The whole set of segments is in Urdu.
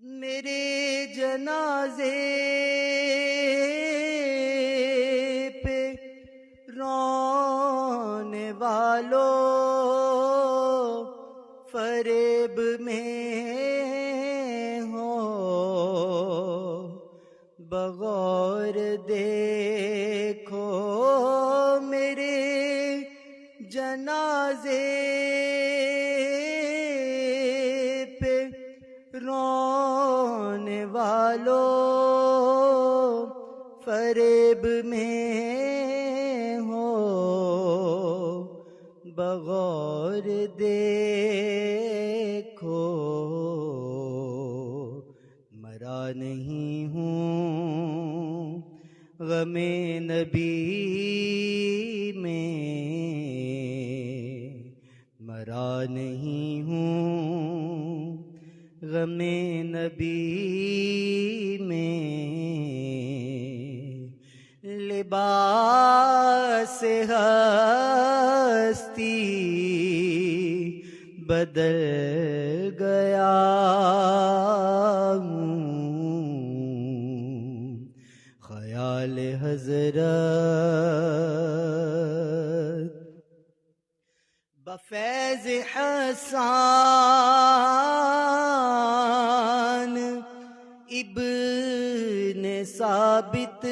میرے جنازے پہ رونے والوں فریب میں ہو، بغور دیکھو میرے جنازے پہ رونے والوں فریب میں ہو، بغور دیکھو مرا نہیں ہوں غم نبی میں، مرا نہیں ہوں غم نبی میں، لباس ہستی بدل گیا ہوں، خیال حضرت بفیض حسان ابن ثابت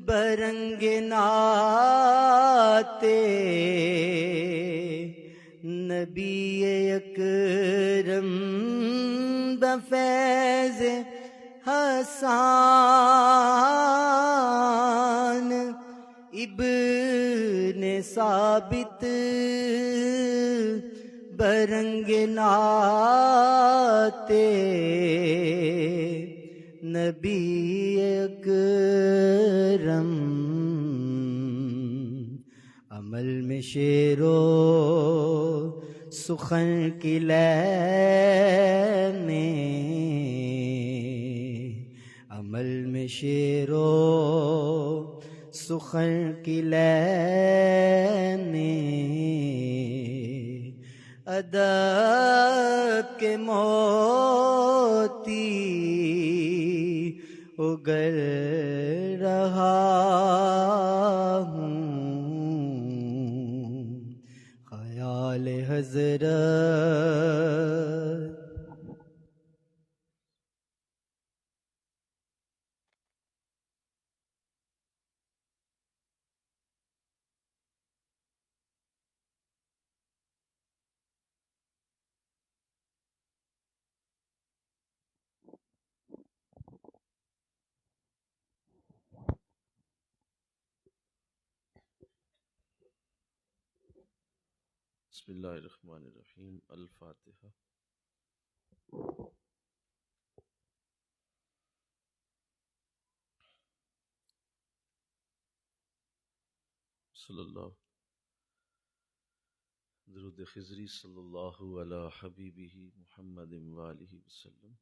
برنگ ناتے نبی اکرم، بفیض حسان ابن ثابت برنگ ناتے نبی اکرم، عمل میں شعر و سخن کی لے میں، عمل میں شعر و سخن کی لے میں، ادب کے موتی اگل رہا ہوں، خیال حضرت بسم اللہ الرحمن الرحیم، الفاتحہ۔ صلی اللہ درود خضری صلی اللہ علی حبیبہ محمد وآلہ وسلم،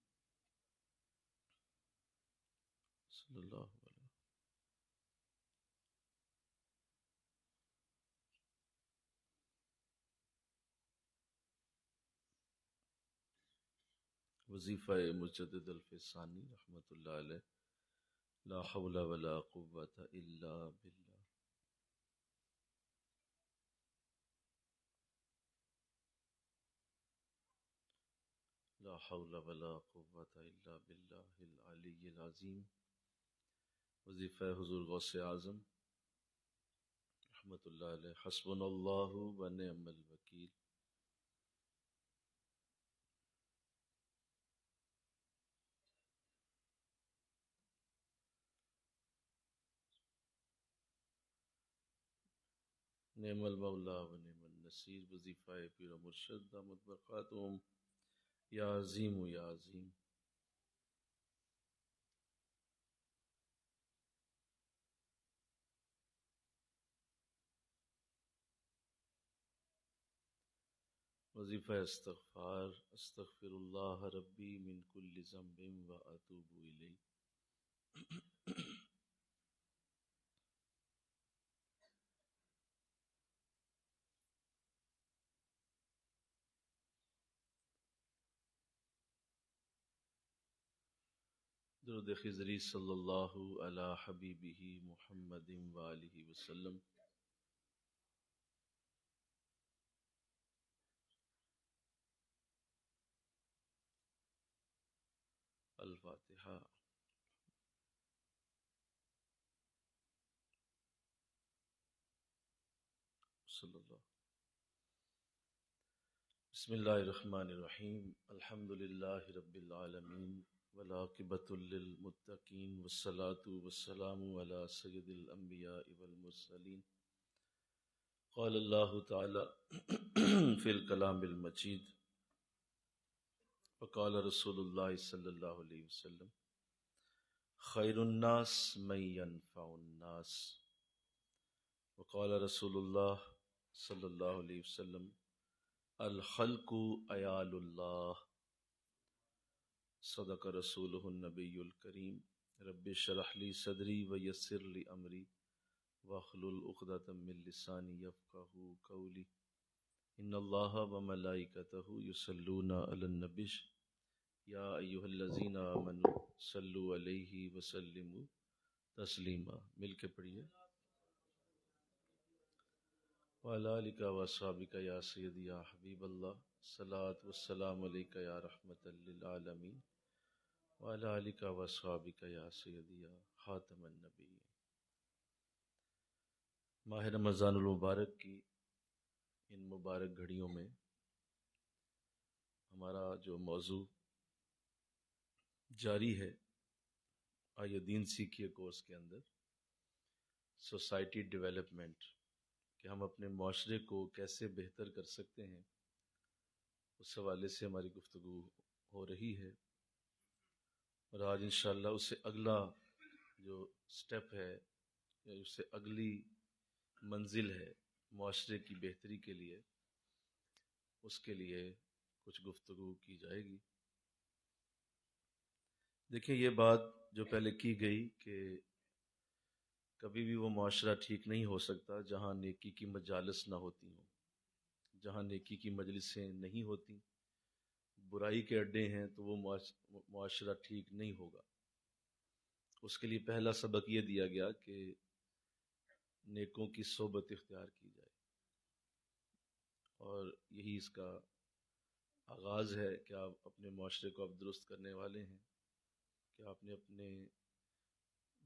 صلی اللہ علیہ وظیفہ مجدد الفسانی رحمۃ اللہ علیہ، لا حول ولا قوۃ الا باللہ۔ لا حول ولا قوۃ الا باللہ العلی العظیم۔ وظیفہ حضور غوث اعظم رحمۃ اللہ علیہ، حسبنا اللہ و نعم الوکیل۔ نعم المولا و نعم النصیر۔ وظیفہ پیر و مرشد دامت برکاتہم، یا عظیم یا عظیم۔ وظیفہ استغفار، استغفر اللہ ربی من کل ذنب و اتوب الیہ۔ درود خضری صلی اللہ علی حبیبہ محمد وآلہ وسلم۔ الفاتحہ۔ صلی اللہ۔ بسم اللہ الرحمن الرحیم۔ الحمد للہ رب العالمین والعاقبۃ للمتقین والصلاة والسلام علی سید الانبیاء والمرسلین۔ قال اللہ تعالی فی الکلام المجید، وقال رسول اللہ صلی اللہ علیہ وسلم، خیر الناس من ینفع الناس، وقال رسول اللہ صلی اللہ علیہ وسلم، الخلق عیال اللہ، صدق رسولہ النبی الکریم۔ رب اشرح لی صدری ویسر لی امری واحلل عقدۃ من لسانی یفقہوا قولی۔ ان اللہ وملائکتہ یصلون علی النبی یا ایھا الذین آمنوا صلوا علیہ وسلموا تسلیما۔ مل کے پڑھیے۔ وعلی آلک واصحابک یا سیدی یا حبیب اللہ، صلاۃ والسلام علیک یا رحمۃ للعالمین، وعلی آلک واصحابک یا سیدی یا خاتم النبیین۔ ماہ رمضان المبارک کی ان مبارک گھڑیوں میں ہمارا جو موضوع جاری ہے آئیے دین سیکھیے کورس کے اندر، سوسائٹی ڈیولپمنٹ، کہ ہم اپنے معاشرے کو کیسے بہتر کر سکتے ہیں، اس حوالے سے ہماری گفتگو ہو رہی ہے۔ اور آج انشاءاللہ اس سے اگلا جو سٹیپ ہے یا اس سے اگلی منزل ہے معاشرے کی بہتری کے لیے، اس کے لیے کچھ گفتگو کی جائے گی۔ دیکھیں، یہ بات جو پہلے کی گئی کہ کبھی بھی وہ معاشرہ ٹھیک نہیں ہو سکتا جہاں نیکی کی مجالس نہ ہوتی ہوں، جہاں نیکی کی مجلسیں نہیں ہوتی، برائی کے اڈے ہیں، تو وہ معاشرہ ٹھیک نہیں ہوگا۔ اس کے لیے پہلا سبق یہ دیا گیا کہ نیکوں کی صحبت اختیار کی جائے، اور یہی اس کا آغاز ہے کہ آپ اپنے معاشرے کو آپ درست کرنے والے ہیں، کہ آپ نے اپنے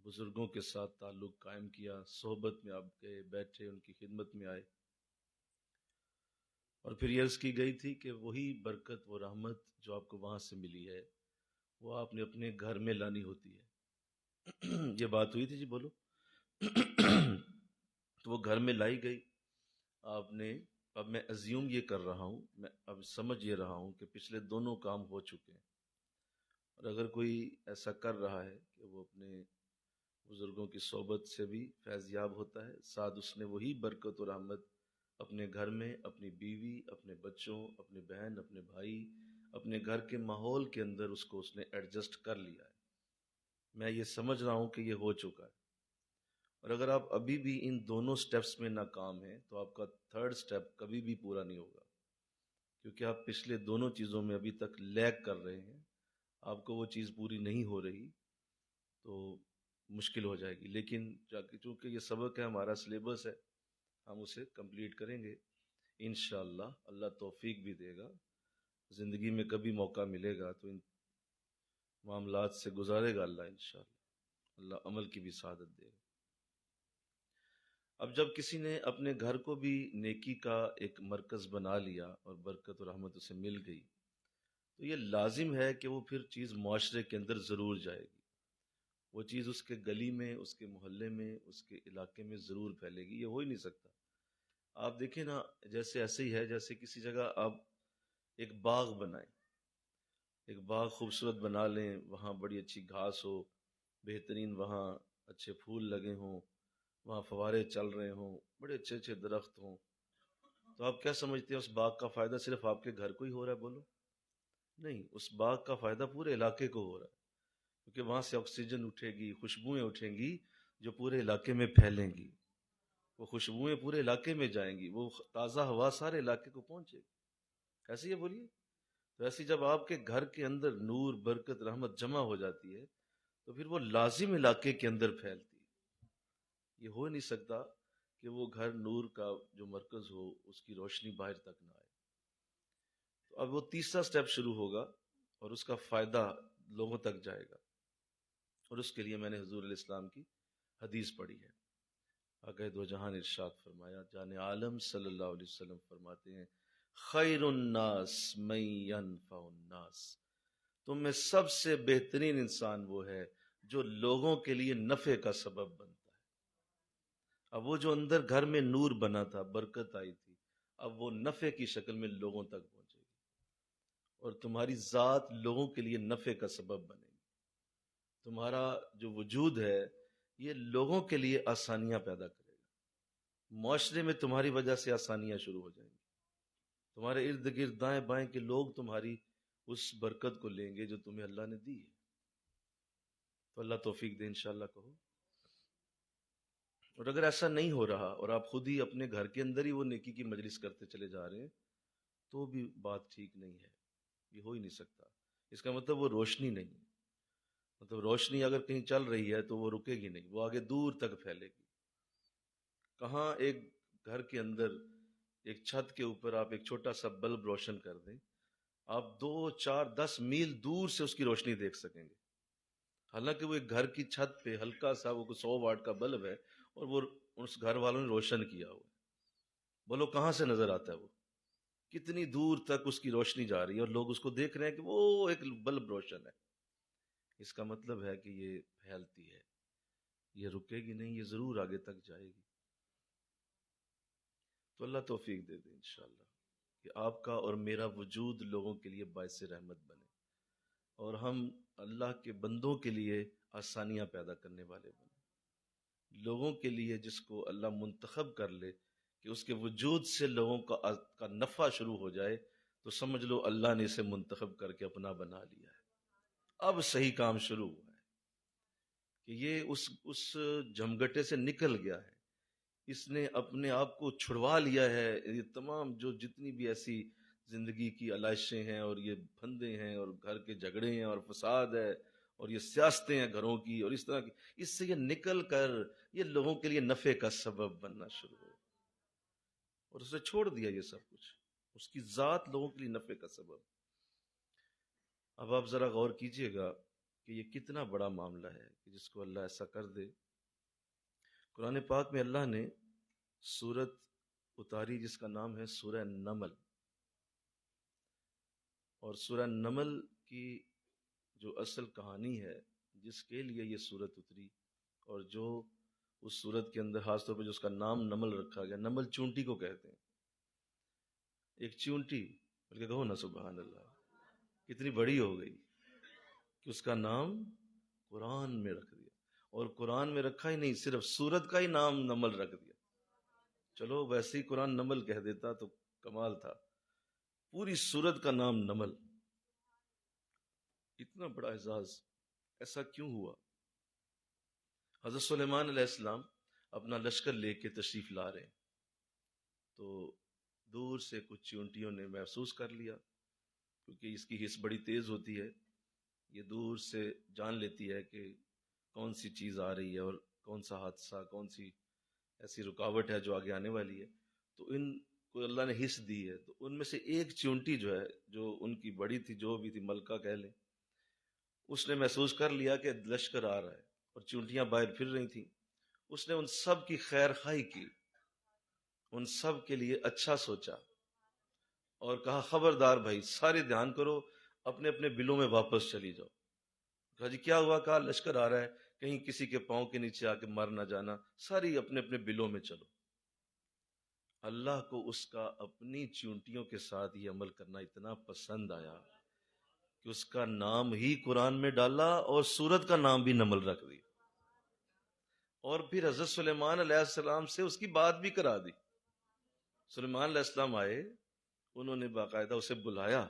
بزرگوں کے ساتھ تعلق قائم کیا، صحبت میں آپ گئے، بیٹھے، ان کی خدمت میں آئے، اور پھر یہ عرض کی گئی تھی کہ وہی برکت، وہ رحمت جو آپ کو وہاں سے ملی ہے، وہ آپ نے اپنے گھر میں لانی ہوتی ہے۔ یہ بات ہوئی تھی، جی بولو۔ تو وہ گھر میں لائی گئی آپ نے۔ اب میں ازیوم یہ کر رہا ہوں، میں اب سمجھ یہ رہا ہوں کہ پچھلے دونوں کام ہو چکے ہیں، اور اگر کوئی ایسا کر رہا ہے کہ وہ اپنے بزرگوں کی صحبت سے بھی فیض یاب ہوتا ہے، ساتھ اس نے وہی برکت و رحمت اپنے گھر میں، اپنی بیوی، اپنے بچوں، اپنے بہن، اپنے بھائی، اپنے گھر کے ماحول کے اندر اس نے ایڈجسٹ کر لیا ہے۔ میں یہ سمجھ رہا ہوں کہ یہ ہو چکا ہے، اور اگر آپ ابھی بھی ان دونوں سٹیپس میں ناکام ہیں تو آپ کا تھرڈ سٹیپ کبھی بھی پورا نہیں ہوگا، کیونکہ آپ پچھلے دونوں چیزوں میں ابھی تک لیگ کر رہے ہیں، آپ کو وہ چیز پوری نہیں ہو رہی، تو مشکل ہو جائے گی۔ لیکن چونکہ یہ سبق ہے، ہمارا سلیبس ہے، ہم اسے کمپلیٹ کریں گے انشاءاللہ۔ اللہ توفیق بھی دے گا، زندگی میں کبھی موقع ملے گا تو ان معاملات سے گزارے گا اللہ انشاءاللہ۔ اللہ عمل کی بھی سعادت دے گا۔ اب جب کسی نے اپنے گھر کو بھی نیکی کا ایک مرکز بنا لیا اور برکت و رحمت اسے مل گئی، تو یہ لازم ہے کہ وہ پھر چیز معاشرے کے اندر ضرور جائے گی، وہ چیز اس کے گلی میں، اس کے محلے میں، اس کے علاقے میں ضرور پھیلے گی۔ یہ ہو ہی نہیں سکتا۔ آپ دیکھیں نا، جیسے ایسے ہی ہے جیسے کسی جگہ آپ ایک باغ بنائیں، ایک باغ خوبصورت بنا لیں، وہاں بڑی اچھی گھاس ہو، بہترین وہاں اچھے پھول لگے ہوں، وہاں فوارے چل رہے ہوں، بڑے اچھے اچھے درخت ہوں، تو آپ کیا سمجھتے ہیں اس باغ کا فائدہ صرف آپ کے گھر کو ہی ہو رہا ہے؟ بولو نہیں، اس باغ کا فائدہ پورے علاقے کو ہو رہا ہے، کیونکہ وہاں سے آکسیجن اٹھے گی، خوشبوئیں اٹھیں گی جو پورے علاقے میں پھیلیں گی، وہ خوشبوئیں پورے علاقے میں جائیں گی، وہ تازہ ہوا سارے علاقے کو پہنچے گی۔ ایسے ہی بولیے۔ تو ایسی جب آپ کے گھر کے اندر نور، برکت، رحمت جمع ہو جاتی ہے تو پھر وہ لازم علاقے کے اندر پھیلتی ہے۔ یہ ہو نہیں سکتا کہ وہ گھر نور کا جو مرکز ہو اس کی روشنی باہر تک نہ آئے۔ تو اب وہ تیسرا سٹیپ شروع ہوگا اور اس کا فائدہ لوگوں تک جائے گا، اور اس کے لیے میں نے حضور علیہ السلام کی حدیث پڑھی ہے۔ آقا دو جہان ارشاد فرمایا، جان عالم صلی اللہ علیہ وسلم فرماتے ہیں، خیر الناس من ینفع الناس، تم میں سب سے بہترین انسان وہ ہے جو لوگوں کے لیے نفع کا سبب بنتا ہے۔ اب وہ جو اندر گھر میں نور بنا تھا، برکت آئی تھی، اب وہ نفع کی شکل میں لوگوں تک پہنچے گی، اور تمہاری ذات لوگوں کے لیے نفع کا سبب بنے گی۔ تمہارا جو وجود ہے یہ لوگوں کے لیے آسانیاں پیدا کرے گا، معاشرے میں تمہاری وجہ سے آسانیاں شروع ہو جائیں گی، تمہارے ارد گرد دائیں بائیں کے لوگ تمہاری اس برکت کو لیں گے جو تمہیں اللہ نے دی ہے۔ تو اللہ توفیق دے، انشاءاللہ کہو۔ اور اگر ایسا نہیں ہو رہا اور آپ خود ہی اپنے گھر کے اندر ہی وہ نیکی کی مجلس کرتے چلے جا رہے ہیں تو بھی بات ٹھیک نہیں ہے، یہ ہو ہی نہیں سکتا۔ اس کا مطلب وہ روشنی نہیں ہے، مطلب روشنی اگر کہیں چل رہی ہے تو وہ رکے گی نہیں، وہ آگے دور تک پھیلے گی۔ کہاں ایک گھر کے اندر ایک چھت کے اوپر آپ ایک چھوٹا سا بلب روشن کر دیں، آپ 2 4 10 میل دور سے اس کی روشنی دیکھ سکیں گے، حالانکہ وہ ایک گھر کی چھت پہ ہلکا سا وہ 100 واٹ کا بلب ہے اور وہ اس گھر والوں نے روشن کیا ہوا ہے۔ بولو کہاں سے نظر آتا ہے؟ وہ کتنی دور تک اس کی روشنی جا رہی ہے اور لوگ اس کو دیکھ رہے ہیں کہ وہ ایک بلب روشن ہے۔ اس کا مطلب ہے کہ یہ پھیلتی ہے، یہ رکے گی نہیں، یہ ضرور آگے تک جائے گی۔ تو اللہ توفیق دے دے انشاءاللہ کہ آپ کا اور میرا وجود لوگوں کے لیے باعث رحمت بنے، اور ہم اللہ کے بندوں کے لیے آسانیاں پیدا کرنے والے بنے، لوگوں کے لیے جس کو اللہ منتخب کر لے کہ اس کے وجود سے لوگوں کا نفع شروع ہو جائے، تو سمجھ لو اللہ نے اسے منتخب کر کے اپنا بنا لیا ہے۔ اب صحیح کام شروع ہوا ہے کہ یہ اس جھمگٹے سے نکل گیا ہے، اس نے اپنے آپ کو چھڑوا لیا ہے۔ یہ تمام جو جتنی بھی ایسی زندگی کی علائشیں ہیں اور یہ پھندے ہیں اور گھر کے جھگڑے ہیں اور فساد ہے اور یہ سیاستیں ہیں گھروں کی اور اس طرح کی، اس سے یہ نکل کر یہ لوگوں کے لیے نفع کا سبب بننا شروع ہو، اور اس نے چھوڑ دیا یہ سب کچھ، اس کی ذات لوگوں کے لیے نفع کا سبب۔ اب آپ ذرا غور کیجئے گا کہ یہ کتنا بڑا معاملہ ہے کہ جس کو اللہ ایسا کر دے۔ قرآن پاک میں اللہ نے سورت اتاری جس کا نام ہے سورہ نمل، اور سورہ نمل کی جو اصل کہانی ہے جس کے لیے یہ سورت اتری، اور جو اس سورت کے اندر خاص طور پہ جو اس کا نام نمل رکھا گیا، نمل چونٹی کو کہتے ہیں، ایک چونٹی، بلکہ کہو نا سبحان اللہ، کتنی بڑی ہو گئی کہ اس کا نام قرآن میں رکھ دیا، اور قرآن میں رکھا ہی نہیں، صرف سورت کا ہی نام نمل رکھ دیا۔ چلو ویسے ہی قرآن نمل کہہ دیتا تو کمال تھا، پوری سورت کا نام نمل، اتنا بڑا اعزاز، ایسا کیوں ہوا؟ حضرت سلیمان علیہ السلام اپنا لشکر لے کے تشریف لا رہے ہیں، تو دور سے کچھ چونٹیوں نے محسوس کر لیا، کیونکہ اس کی حس بڑی تیز ہوتی ہے، یہ دور سے جان لیتی ہے کہ کون سی چیز آ رہی ہے اور کون سا حادثہ، کون سی ایسی رکاوٹ ہے جو آگے آنے والی ہے۔ تو ان کو اللہ نے حس دی ہے، تو ان میں سے ایک چونٹی جو ہے، جو ان کی بڑی تھی، جو بھی تھی، ملکہ کہہ لیں، اس نے محسوس کر لیا کہ لشکر آ رہا ہے اور چونٹیاں باہر پھر رہی تھیں۔ اس نے ان سب کی خیر خواہی کی، ان سب کے لیے اچھا سوچا اور کہا خبردار بھائی سارے دھیان کرو، اپنے اپنے بلوں میں واپس چلی جاؤ۔ کہا جی کیا ہوا؟ کہا لشکر آ رہا ہے، کہیں کسی کے پاؤں کے نیچے آ کے مر نہ جانا، ساری اپنے اپنے بلوں میں چلو۔ اللہ کو اس کا اپنی چونٹیوں کے ساتھ یہ عمل کرنا اتنا پسند آیا کہ اس کا نام ہی قرآن میں ڈالا اور سورت کا نام بھی نمل رکھ دیا، اور پھر حضرت سلیمان علیہ السلام سے اس کی بات بھی کرا دی۔ سلیمان علیہ السلام آئے، انہوں نے باقاعدہ اسے بلایا،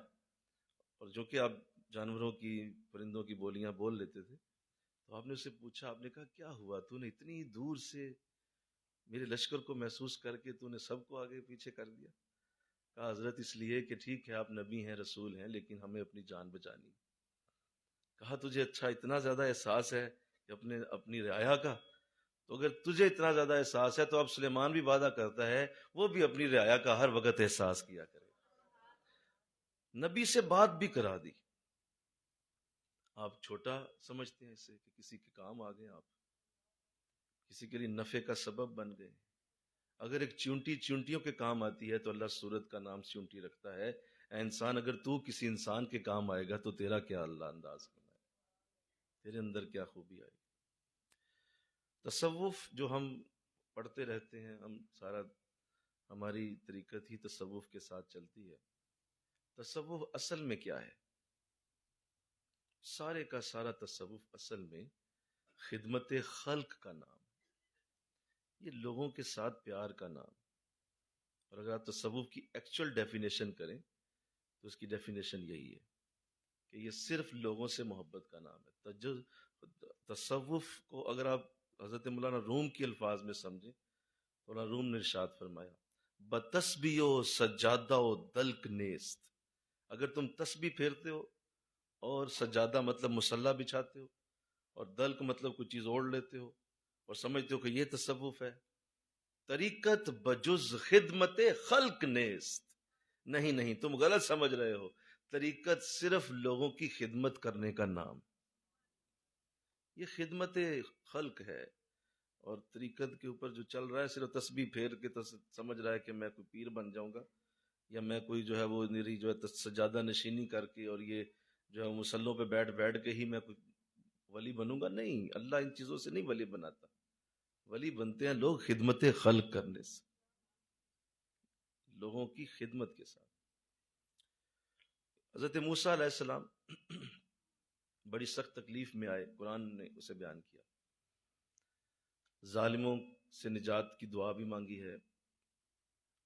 اور جو کہ آپ جانوروں کی، پرندوں کی بولیاں بول لیتے تھے، تو آپ نے اسے پوچھا، آپ نے کہا کیا ہوا، تو نے اتنی دور سے میرے لشکر کو محسوس کر کے تو نے سب کو آگے پیچھے کر دیا؟ کہا حضرت اس لیے کہ ٹھیک ہے آپ نبی ہیں، رسول ہیں، لیکن ہمیں اپنی جان بچانی۔ کہا تجھے اچھا اتنا زیادہ احساس ہے کہ اپنی رعایا کا، تو اگر تجھے اتنا زیادہ احساس ہے تو اب سلیمان بھی وعدہ کرتا ہے وہ بھی اپنی رعایا کا ہر وقت احساس کیا کرے. نبی سے بات بھی کرا دی. آپ چھوٹا سمجھتے ہیں اسے کہ کسی کے کام آ گئے، آپ کسی کے لیے نفع کا سبب بن گئے. اگر ایک چونٹی چونٹیوں کے کام آتی ہے تو اللہ سورت کا نام چونٹی رکھتا ہے. اے انسان، اگر تو کسی انسان کے کام آئے گا تو تیرا کیا اللہ انداز ہونا ہے، تیرے اندر کیا خوبی آئے گی. تصوف جو ہم پڑھتے رہتے ہیں، ہماری طریقت ہی تصوف کے ساتھ چلتی ہے. تصوف اصل میں کیا ہے؟ سارے کا سارا تصوف اصل میں خدمت خلق کا نام، یہ لوگوں کے ساتھ پیار کا نام. اور اگر آپ تصوف کی ایکچوئل ڈیفینیشن کریں تو اس کی ڈیفینیشن یہی ہے کہ یہ صرف لوگوں سے محبت کا نام ہے. تصوف کو اگر آپ حضرت مولانا روم کے الفاظ میں سمجھیں، مولانا روم نے ارشاد فرمایا بتسبیح و سجادہ و دلک نیست. اگر تم تسبیح پھیرتے ہو اور سجادہ مطلب مصلی بچھاتے ہو اور دلک مطلب کوئی چیز اوڑھ لیتے ہو اور سمجھتے ہو کہ یہ تصوف ہے، طریقت بجز خدمت خلق نیست. نہیں، تم غلط سمجھ رہے ہو. طریقت صرف لوگوں کی خدمت کرنے کا نام، یہ خدمت خلق ہے. اور طریقت کے اوپر جو چل رہا ہے صرف تسبیح پھیر کے سمجھ رہا ہے کہ میں کوئی پیر بن جاؤں گا، یا میں کوئی جو ہے وہ میری جو ہے سجادہ نشینی کر کے اور یہ جو ہے مسلوں پہ بیٹھ کے ہی میں کوئی ولی بنوں گا. نہیں، اللہ ان چیزوں سے نہیں ولی بناتا. ولی بنتے ہیں لوگ خدمت خلق کرنے سے، لوگوں کی خدمت کے ساتھ. حضرت موسیٰ علیہ السلام بڑی سخت تکلیف میں آئے، قرآن نے اسے بیان کیا. ظالموں سے نجات کی دعا بھی مانگی ہے،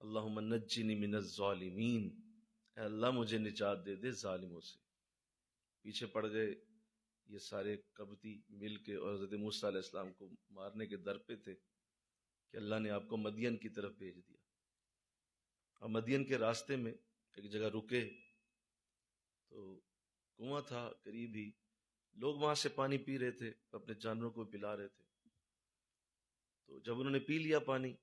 اللہم نجنی من الظالمین، اے اللہ مجھے نجات دے دے ظالموں سے. پیچھے پڑ گئے یہ سارے قبطی مل کے اور حضرت موسیٰ علیہ السلام کو مارنے کے در پہ تھے کہ اللہ نے آپ کو مدین کی طرف بھیج دیا. اور مدین کے راستے میں ایک جگہ رکے تو کنواں تھا قریب ہی، لوگ وہاں سے پانی پی رہے تھے، اپنے جانوروں کو پلا رہے تھے. تو جب انہوں نے پی لیا پانی،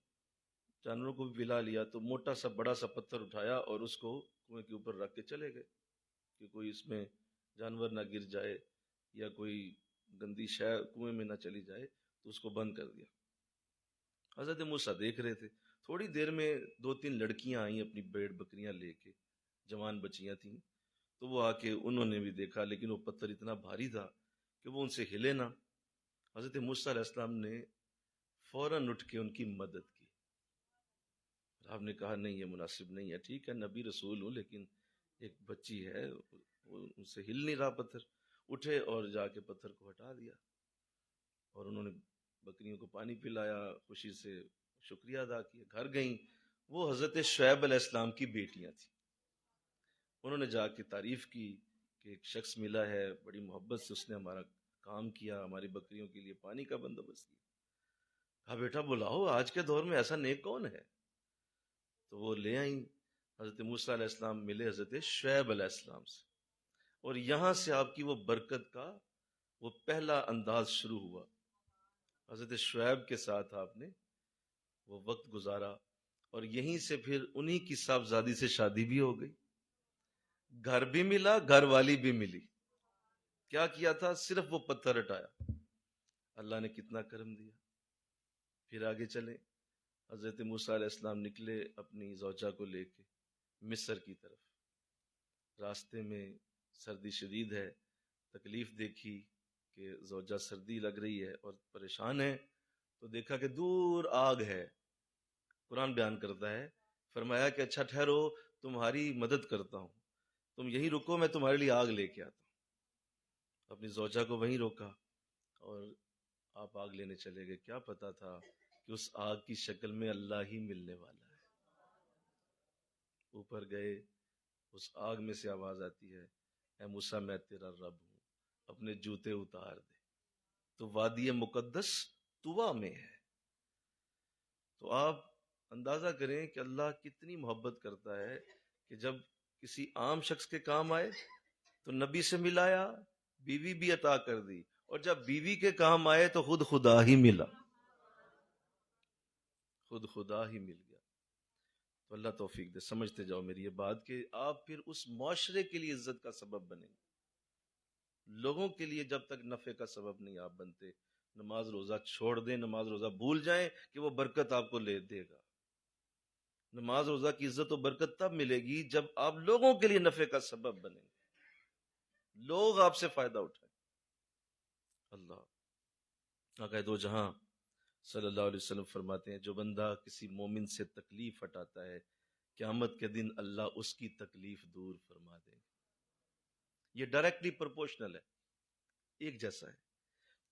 جانوروں کو بھی پلا لیا، تو موٹا سا بڑا سا پتھر اٹھایا اور اس کو کنویں کے اوپر رکھ کے چلے گئے کہ کوئی اس میں جانور نہ گر جائے یا کوئی گندی شے کنویں میں نہ چلی جائے، تو اس کو بند کر دیا. حضرت موسیٰ دیکھ رہے تھے. تھوڑی دیر میں 2-3 لڑکیاں آئیں اپنی بھیڑ بکریاں لے کے، جوان بچیاں تھیں. تو وہ آ کے انہوں نے بھی دیکھا، لیکن وہ پتھر اتنا بھاری تھا کہ وہ ان سے ہلے نہ. حضرت موسیٰ علیہ السلام نے فوراً اٹھ کے ان کی مدد کی. آپ نے کہا نہیں، یہ مناسب نہیں ہے. ٹھیک ہے، نبی رسول ہوں، لیکن ایک بچی ہے، وہ ان سے ہل نہیں رہا پتھر. اٹھے اور جا کے پتھر کو ہٹا دیا اور انہوں نے بکریوں کو پانی پلایا، خوشی سے شکریہ ادا کیا. گھر گئیں. وہ حضرت شعیب علیہ السلام کی بیٹیاں تھیں. انہوں نے جا کے تعریف کی کہ ایک شخص ملا ہے، بڑی محبت سے اس نے ہمارا کام کیا، ہماری بکریوں کے لیے پانی کا بندوبست کیا. کہا بیٹا بلاؤ، آج کے دور میں ایسا نیک کون ہے؟ تو وہ لے آئیں. حضرت موسیٰ علیہ السلام ملے حضرت شعیب علیہ السلام سے، اور یہاں سے آپ کی وہ برکت کا وہ پہلا انداز شروع ہوا. حضرت شعیب کے ساتھ آپ نے وہ وقت گزارا، اور یہیں سے پھر انہی کی صاحبزادی سے شادی بھی ہو گئی. گھر بھی ملا، گھر والی بھی ملی. کیا کیا تھا؟ صرف وہ پتھر ہٹایا. اللہ نے کتنا کرم دیا. پھر آگے چلیں. حضرت موسیٰ علیہ السلام نکلے اپنی زوجہ کو لے کے مصر کی طرف. راستے میں سردی شدید ہے، تکلیف دیکھی کہ زوجہ سردی لگ رہی ہے اور پریشان ہے، تو دیکھا کہ دور آگ ہے. قرآن بیان کرتا ہے، فرمایا کہ اچھا ٹھہرو، تمہاری مدد کرتا ہوں، تم یہیں رکو، میں تمہارے لیے آگ لے کے آتا ہوں. اپنی زوجہ کو وہیں روکا اور آپ آگ لینے چلے گئے. کیا پتا تھا کہ اس آگ کی شکل میں اللہ ہی ملنے والا ہے. اوپر گئے، اس آگ میں سے آواز آتی ہے، اے موسیٰ میں تیرا رب ہوں، اپنے جوتے اتار دے. تو وادی مقدس طوا میں ہے. تو آپ اندازہ کریں کہ اللہ کتنی محبت کرتا ہے کہ جب کسی عام شخص کے کام آئے تو نبی سے ملایا، بیوی بھی عطا کر دی، اور جب بیوی کے کام آئے تو خود خدا ہی ملا، خود خدا ہی مل گیا۔ تو اللہ توفیق دے، سمجھتے جاؤ میری یہ بات کہ آپ پھر اس معاشرے کے لیے عزت کا سبب بنیں گے۔ لوگوں کے لیے جب تک نفع کا سبب نہیں آپ بنتے، نماز روزہ چھوڑ دیں، نماز روزہ بھول جائیں کہ وہ برکت آپ کو لے دے گا۔ نماز روزہ کی عزت و برکت تب ملے گی جب آپ لوگوں کے لیے نفع کا سبب بنیں گے، لوگ آپ سے فائدہ اٹھائیں۔ اللہ آقا دو جہاں صلی اللہ علیہ وسلم فرماتے ہیں جو بندہ کسی مومن سے تکلیف ہٹاتا ہے، قیامت کے دن اللہ اس کی تکلیف دور فرما دیں گے۔ یہ ڈائریکٹلی پرپورشنل ہے، ایک جیسا ہے۔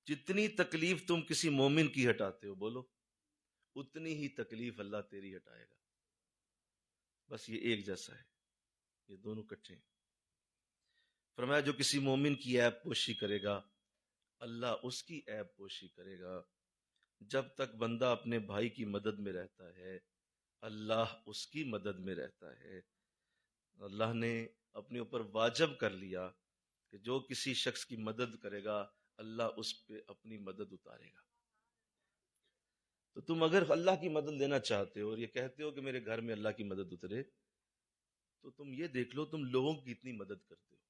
جتنی تکلیف تم کسی مومن کی ہٹاتے ہو، بولو، اتنی ہی تکلیف اللہ تیری ہٹائے گا۔ بس یہ ایک جیسا ہے، یہ دونوں کٹھے ہیں۔ فرمایا جو کسی مومن کی عیب پوشی کرے گا، اللہ اس کی عیب پوشی کرے گا۔ جب تک بندہ اپنے بھائی کی مدد میں رہتا ہے، اللہ اس کی مدد میں رہتا ہے۔ اللہ نے اپنے اوپر واجب کر لیا کہ جو کسی شخص کی مدد کرے گا، اللہ اس پہ اپنی مدد اتارے گا۔ تو تم اگر اللہ کی مدد لینا چاہتے ہو اور یہ کہتے ہو کہ میرے گھر میں اللہ کی مدد اترے، تو تم یہ دیکھ لو تم لوگوں کی کتنی مدد کرتے ہو،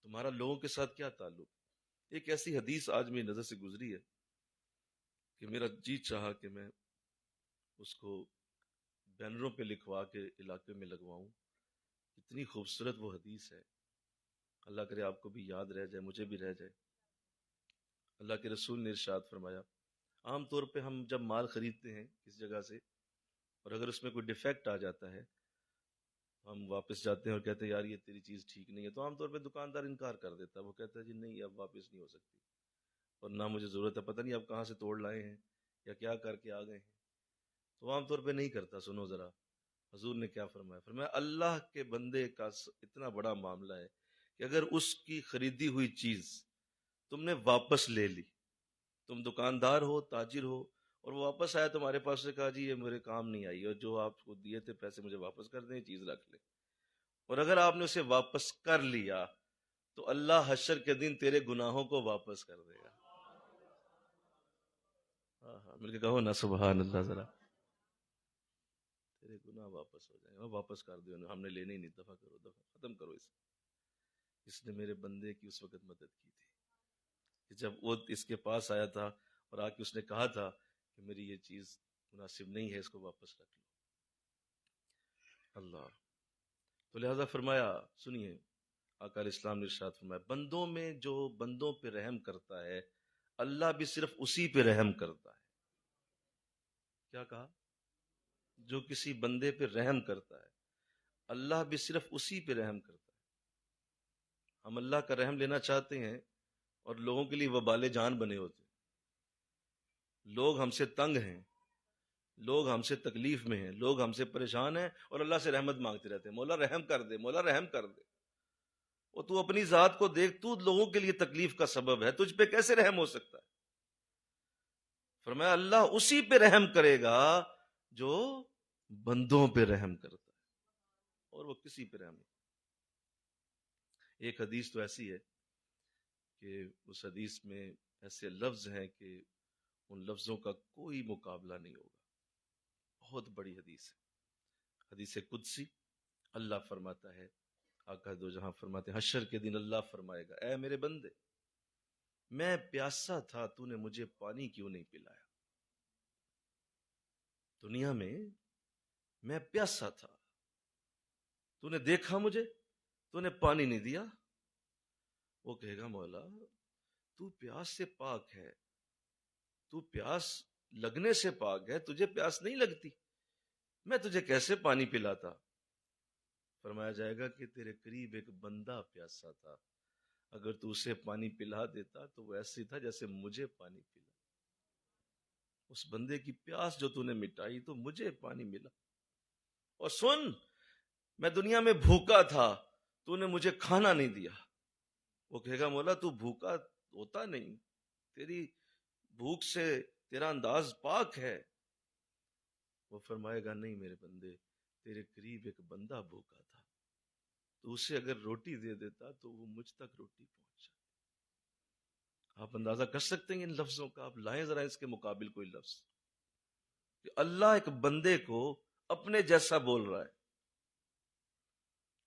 تمہارا لوگوں کے ساتھ کیا تعلق۔ ایک ایسی حدیث آج میری نظر سے گزری ہے کہ میرا جی چاہا کہ میں اس کو بینروں پہ لکھوا کے علاقے میں لگواؤں۔ اتنی خوبصورت وہ حدیث ہے، اللہ کرے آپ کو بھی یاد رہ جائے، مجھے بھی رہ جائے۔ اللہ کے رسول نے ارشاد فرمایا، عام طور پہ ہم جب مال خریدتے ہیں کسی جگہ سے اور اگر اس میں کوئی ڈیفیکٹ آ جاتا ہے، ہم واپس جاتے ہیں اور کہتے ہیں یار یہ تیری چیز ٹھیک نہیں ہے، تو عام طور پہ دکاندار انکار کر دیتا ہے، وہ کہتا ہے جی نہیں اب واپس نہیں ہو سکتی، اور نہ مجھے ضرورت ہے، پتہ نہیں آپ کہاں سے توڑ لائے ہیں یا کیا کر کے آ گئے ہیں، تو عام طور پہ نہیں کرتا۔ سنو ذرا حضور نے کیا فرمایا، فرمایا اللہ کے بندے کا اتنا بڑا معاملہ ہے کہ اگر اس کی خریدی ہوئی چیز تم نے واپس لے لی، تم دکاندار ہو، تاجر ہو، اور وہ واپس آیا تمہارے پاس سے کہا جی یہ میرے کام نہیں آئی اور جو آپ کو دیے تھے پیسے مجھے واپس کر دیں، چیز رکھ لیں، اور اگر آپ نے اسے واپس کر لیا تو اللہ حشر کے دن تیرے گناہوں کو واپس کر دے گا۔ ہاں مل کے کہو نا سبحان اللہ ذرا، تیرے گناہ واپس ہو جائیں گے، واپس کر دو، ہم نے لینے ہی نہیں، دفع کرو، دفع ختم کرو اسے۔ اس نے میرے بندے کی اس وقت مدد کی تھی کہ جب وہ اس کے پاس آیا تھا اور آ کے اس نے کہا تھا کہ میری یہ چیز مناسب نہیں ہے، اس کو واپس رکھ لو۔ اللہ تو لہذا فرمایا، سنیے آقا علیہ السلام نے ارشاد فرمایا، بندوں میں جو بندوں پہ رحم کرتا ہے اللہ بھی صرف اسی پہ رحم کرتا ہے۔ کیا کہا؟ جو کسی بندے پہ رحم کرتا ہے اللہ بھی صرف اسی پہ رحم کرتا ہے۔ ہم اللہ کا رحم لینا چاہتے ہیں اور لوگوں کے لیے وبال جان بنے ہوتے ہیں، لوگ ہم سے تنگ ہیں، لوگ ہم سے تکلیف میں ہیں، لوگ ہم سے پریشان ہیں، اور اللہ سے رحمت مانگتے رہتے ہیں، مولا رحم کر دے، مولا رحم کر دے۔ اور تو اپنی ذات کو دیکھ، تو لوگوں کے لیے تکلیف کا سبب ہے، تجھ پہ کیسے رحم ہو سکتا ہے؟ فرمایا اللہ اسی پہ رحم کرے گا جو بندوں پہ رحم کرتا ہے، اور وہ کسی پہ رحم نہیں۔ ایک حدیث تو ایسی ہے کہ اس حدیث میں ایسے لفظ ہیں کہ ان لفظوں کا کوئی مقابلہ نہیں ہوگا، بہت بڑی حدیث ہے، حدیث قدسی۔ اللہ فرماتا ہے، آقا دو جہاں فرماتے ہیں، حشر کے دن اللہ فرمائے گا، اے میرے بندے، میں پیاسا تھا، تو نے مجھے پانی کیوں نہیں پلایا؟ دنیا میں میں پیاسا تھا، تو نے دیکھا مجھے، تو نے پانی نہیں دیا۔ وہ کہے گا مولا تو پیاس سے پاک ہے، تو پیاس لگنے سے پاک ہے، تجھے پیاس نہیں لگتی، میں تجھے کیسے پانی پلاتا؟ فرمایا جائے گا کہ تیرے قریب ایک بندہ پیاسا تھا، اگر تو اسے پانی پلا دیتا تو وہ ایسے تھا جیسے مجھے پانی پلا، اس بندے کی پیاس جو تو نے مٹائی تو مجھے پانی ملا۔ اور سن، میں دنیا میں بھوکا تھا، تو نے مجھے کھانا نہیں دیا۔ وہ کہے گا مولا تو بھوکا ہوتا نہیں، تیری بھوک سے تیرا انداز پاک ہے۔ وہ فرمائے گا نہیں میرے بندے، تیرے قریب ایک بندہ بھوکا تھا، تو اسے اگر روٹی دے دیتا تو وہ مجھ تک روٹی پہنچ جاتی۔ آپ اندازہ کر سکتے ہیں ان لفظوں کا؟ آپ لائیں ذرا اس کے مقابل کوئی لفظ کہ اللہ ایک بندے کو اپنے جیسا بول رہا ہے.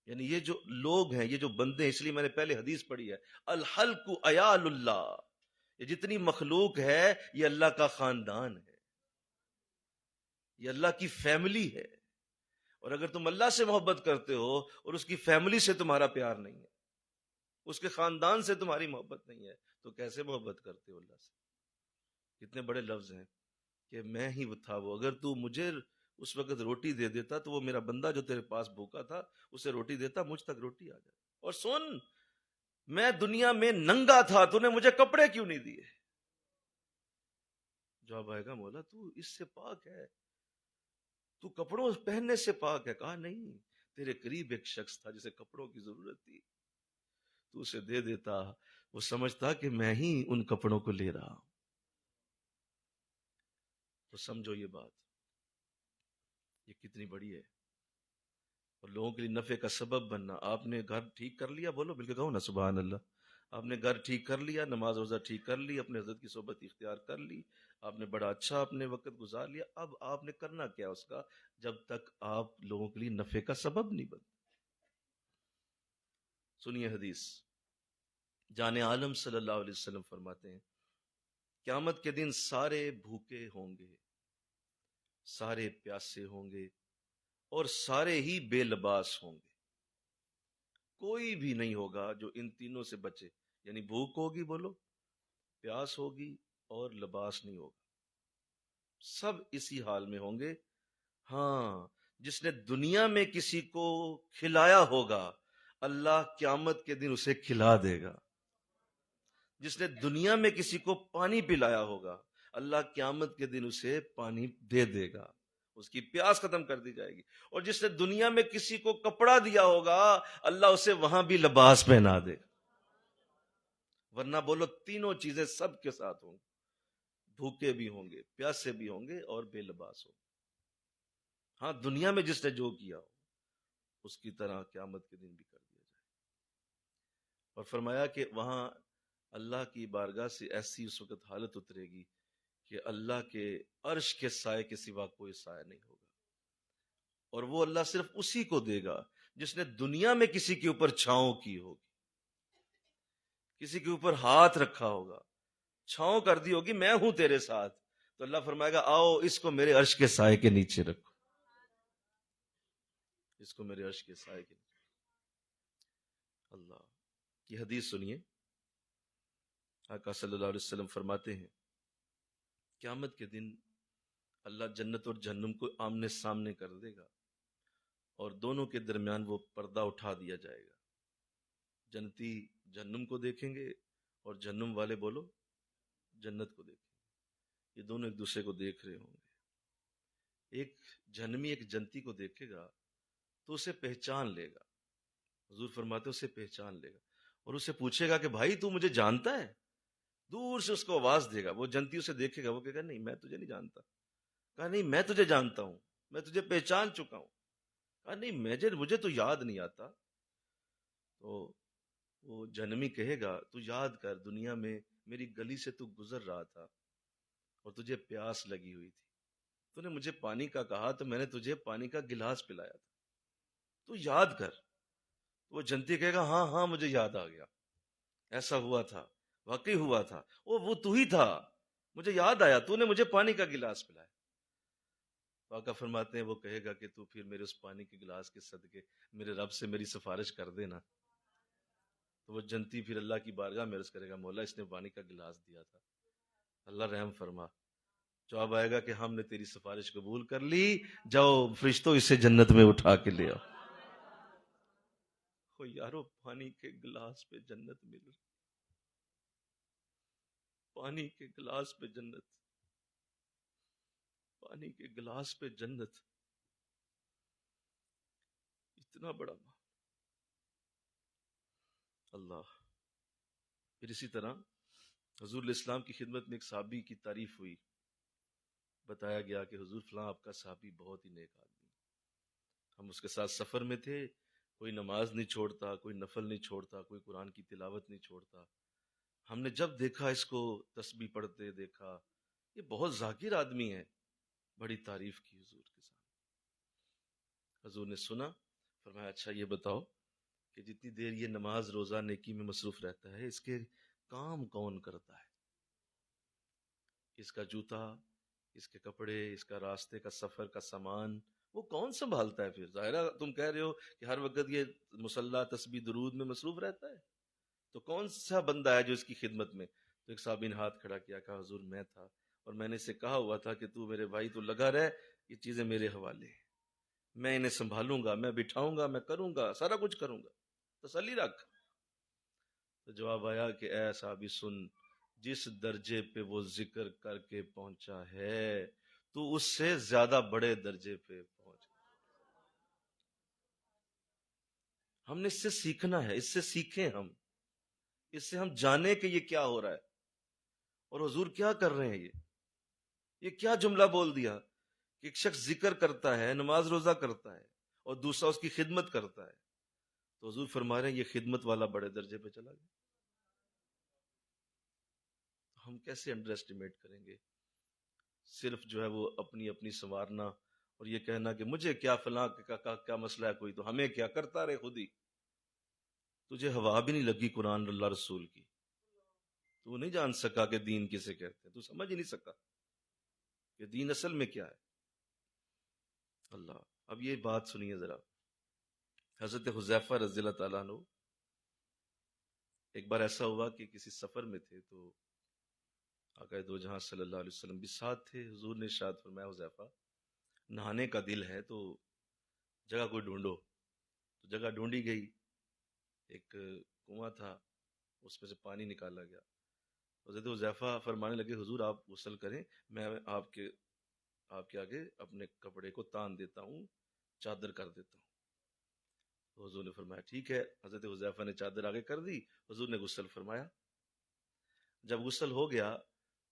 یعنی یہ جو لوگ ہیں، یہ جو بندے ہیں، اس لیے میں نے پہلے حدیث پڑھی ہے، الخلق عیال اللہ، یہ جتنی مخلوق ہے یہ اللہ کا خاندان ہے، یہ اللہ کی فیملی ہے. اور اگر تم اللہ سے محبت کرتے ہو اور اس کی فیملی سے تمہارا پیار نہیں ہے، اس کے خاندان سے تمہاری محبت نہیں ہے، تو کیسے محبت کرتے ہو اللہ سے؟ کتنے بڑے لفظ ہیں کہ میں ہی وہ تھا وہ، اگر تو مجھے اس وقت روٹی دے دیتا تو وہ میرا بندہ جو تیرے پاس بھوکا تھا اسے روٹی دیتا، مجھ تک روٹی آ جائے. اور سن، میں دنیا میں ننگا تھا، تو نے مجھے کپڑے کیوں نہیں دیے؟ جواب آئے گا مولا تو اس سے پاک ہے، تو کپڑوں پہننے سے پاک ہے. کہا نہیں، تیرے قریب ایک شخص تھا جسے کپڑوں کی ضرورت تھی، تو اسے دے دیتا، وہ سمجھتا کہ میں ہی ان کپڑوں کو لے رہا ہوں. تو سمجھو یہ بات یہ کتنی بڑی ہے، اور لوگوں کے لیے نفع کا سبب بننا. آپ نے گھر ٹھیک کر لیا، بولو مل کے کہو نا سبحان اللہ. آپ نے گھر ٹھیک کر لیا، نماز روزہ ٹھیک کر لی، اپنے حضرت کی صحبت اختیار کر لی، آپ نے بڑا اچھا اپنے وقت گزار لیا. اب آپ نے کرنا کیا اس کا؟ جب تک آپ لوگوں کے لیے نفع کا سبب نہیں بنتے. سنیے حدیث، جان عالم صلی اللہ علیہ وسلم فرماتے ہیں قیامت کے دن سارے بھوکے ہوں گے، سارے پیاسے ہوں گے، اور سارے ہی بے لباس ہوں گے. کوئی بھی نہیں ہوگا جو ان تینوں سے بچے. یعنی بھوک ہوگی، بولو، پیاس ہوگی، اور لباس نہیں ہوگا. سب اسی حال میں ہوں گے. ہاں، جس نے دنیا میں کسی کو کھلایا ہوگا اللہ قیامت کے دن اسے کھلا دے گا. جس نے دنیا میں کسی کو پانی پلایا ہوگا اللہ قیامت کے دن اسے پانی دے دے گا، اس کی پیاس ختم کر دی جائے گی. اور جس نے دنیا میں کسی کو کپڑا دیا ہوگا اللہ اسے وہاں بھی لباس پہنا دے گا. ورنہ بولو تینوں چیزیں سب کے ساتھ ہوں گی، بھوکے بھی ہوں گے، پیاسے بھی ہوں گے، اور بے لباس ہوں گے. ہاں، دنیا میں جس نے جو کیا ہو اس کی طرح قیامت کے دن بھی کر دیا جائے. اور فرمایا کہ وہاں اللہ کی بارگاہ سے ایسی اس وقت حالت اترے گی کہ اللہ کے عرش کے سائے کے سوا کوئی سایہ نہیں ہوگا. اور وہ اللہ صرف اسی کو دے گا جس نے دنیا میں کسی کے اوپر چھاؤں کی ہوگی، کسی کے اوپر ہاتھ رکھا ہوگا، چھاؤں کر دی ہوگی، میں ہوں تیرے ساتھ. تو اللہ فرمائے گا آؤ اس کو میرے عرش کے سائے کے نیچے رکھو، اس کو میرے عرش کے سائے کے نیچے. اللہ کی حدیث سنیے، آقا صلی اللہ علیہ وسلم فرماتے ہیں قیامت کے دن اللہ جنت اور جہنم کو آمنے سامنے کر دے گا، اور دونوں کے درمیان وہ پردہ اٹھا دیا جائے گا. جنتی جہنم کو دیکھیں گے، اور جہنم والے بولو جنت کو دیکھیں گے. یہ دونوں ایک دوسرے کو دیکھ رہے ہوں گے. ایک جہنمی ایک جنتی کو دیکھے گا تو اسے پہچان لے گا. حضور فرماتے اسے پہچان لے گا اور اسے پوچھے گا کہ بھائی تو مجھے جانتا ہے؟ دور سے اس کو آواز دے گا. وہ جنتی اسے دیکھے گا، وہ کہے گا نہیں میں تجھے نہیں جانتا. کہا نہیں میں تجھے جانتا ہوں، میں تجھے پہچان چکا ہوں. کہا نہیں مجھے تو یاد نہیں آتا. تو وہ جہنمی کہے گا تو یاد کر، دنیا میں میری گلی سے تو گزر رہا تھا اور تجھے پیاس لگی ہوئی تھی، تو نے مجھے پانی کا کہا تو میں نے تجھے پانی کا گلاس پلایا تھا، تو یاد کر. وہ جنتی کہے گا ہاں ہاں مجھے یاد آ گیا، ایسا ہوا تھا، واقعی ہوا تھا، وہ تو ہی تھا، مجھے یاد آیا، تو نے مجھے پانی کا گلاس پلایا. آقا فرماتے ہیں وہ کہے گا کہ تو پھر میرے اس پانی کے گلاس کے صدقے میرے رب سے میری سفارش کر دینا. تو وہ جنتی پھر اللہ کی بارگاہ میں عرض کرے گا مولا اس نے پانی کا گلاس دیا تھا، اللہ رحم فرما. جواب آئے گا کہ ہم نے تیری سفارش قبول کر لی، جاؤ فرشتوں اسے جنت میں اٹھا کے لے آؤ. یارو پانی کے گلاس پہ جنت مل رہی، پانی کے گلاس پہ جنت، پانی کے گلاس پہ جنت، اتنا بڑا اللہ. پھر اسی طرح حضور علیہ السلام کی خدمت میں ایک صحابی کی تعریف ہوئی. بتایا گیا کہ حضور فلاں آپ کا صحابی بہت ہی نیک آدمی، ہم اس کے ساتھ سفر میں تھے، کوئی نماز نہیں چھوڑتا، کوئی نفل نہیں چھوڑتا، کوئی قرآن کی تلاوت نہیں چھوڑتا، ہم نے جب دیکھا اس کو تسبیح پڑھتے دیکھا، یہ بہت ذاکر آدمی ہے، بڑی تعریف کی حضور کے سامنے۔ حضور نے سنا، فرمایا اچھا یہ بتاؤ کہ جتنی دیر یہ نماز روزہ نیکی میں مصروف رہتا ہے، اس کے کام کون کرتا ہے؟ اس کا جوتا، اس کے کپڑے، اس کا راستے کا سفر کا سامان وہ کون سنبھالتا ہے؟ پھر ظاہرہ تم کہہ رہے ہو کہ ہر وقت یہ مصلی تسبیح درود میں مصروف رہتا ہے، تو کون سا بندہ ہے جو اس کی خدمت میں؟ تو ایک صحابی نے ہاتھ کھڑا کیا، کہا حضور میں تھا، اور میں نے اسے کہا ہوا تھا کہ تو میرے بھائی تو لگا رہ، یہ چیزیں میرے حوالے ہیں، میں انہیں سنبھالوں گا، میں بٹھاؤں گا، میں کروں گا، سارا کچھ کروں گا، تسلی رکھ۔ تو جواب آیا کہ اے صحابی سن، جس درجے پہ وہ ذکر کر کے پہنچا ہے تو اس سے زیادہ بڑے درجے پہ پہنچ۔ ہم نے اس سے سیکھنا ہے، اس سے سیکھیں ہم، اس سے ہم جانیں کہ یہ کیا ہو رہا ہے اور حضور کیا کر رہے ہیں۔ یہ کیا جملہ بول دیا کہ ایک شخص ذکر کرتا ہے، نماز روزہ کرتا ہے، اور دوسرا اس کی خدمت کرتا ہے، تو حضور فرما رہے ہیں یہ خدمت والا بڑے درجے پہ چلا گیا۔ ہم کیسے انڈر ایسٹیمیٹ کریں گے؟ صرف جو ہے وہ اپنی اپنی سنوارنا اور یہ کہنا کہ مجھے کیا فلاں کا کیا مسئلہ ہے، کوئی تو ہمیں کیا، کرتا رہے خود ہی۔ تجھے ہوا بھی نہیں لگی قرآن اللہ رسول کی، تو نہیں جان سکا کہ دین کسے کہتے ہیں، تو سمجھ ہی نہیں سکا کہ دین اصل میں کیا ہے۔ اللہ، اب یہ بات سنیے ذرا، حضرت حذیفہ رضی اللہ تعالیٰ عنہ، ایک بار ایسا ہوا کہ کسی سفر میں تھے، تو آقا دو جہاں صلی اللہ علیہ وسلم بھی ساتھ تھے۔ حضور نے ارشاد فرمایا حذیفہ نہانے کا دل ہے تو جگہ کوئی ڈھونڈو، تو جگہ ڈھونڈی گئی، ایک کنواں تھا، اس میں سے پانی نکالا گیا۔ حضرت حذیفہ فرمانے لگے حضور آپ غسل کریں، میں آپ کے آگے اپنے کپڑے کو تان دیتا ہوں، چادر کر دیتا ہوں۔ تو حضور نے فرمایا ٹھیک ہے۔ حضرت حذیفہ نے چادر آگے کر دی، حضور نے غسل فرمایا۔ جب غسل ہو گیا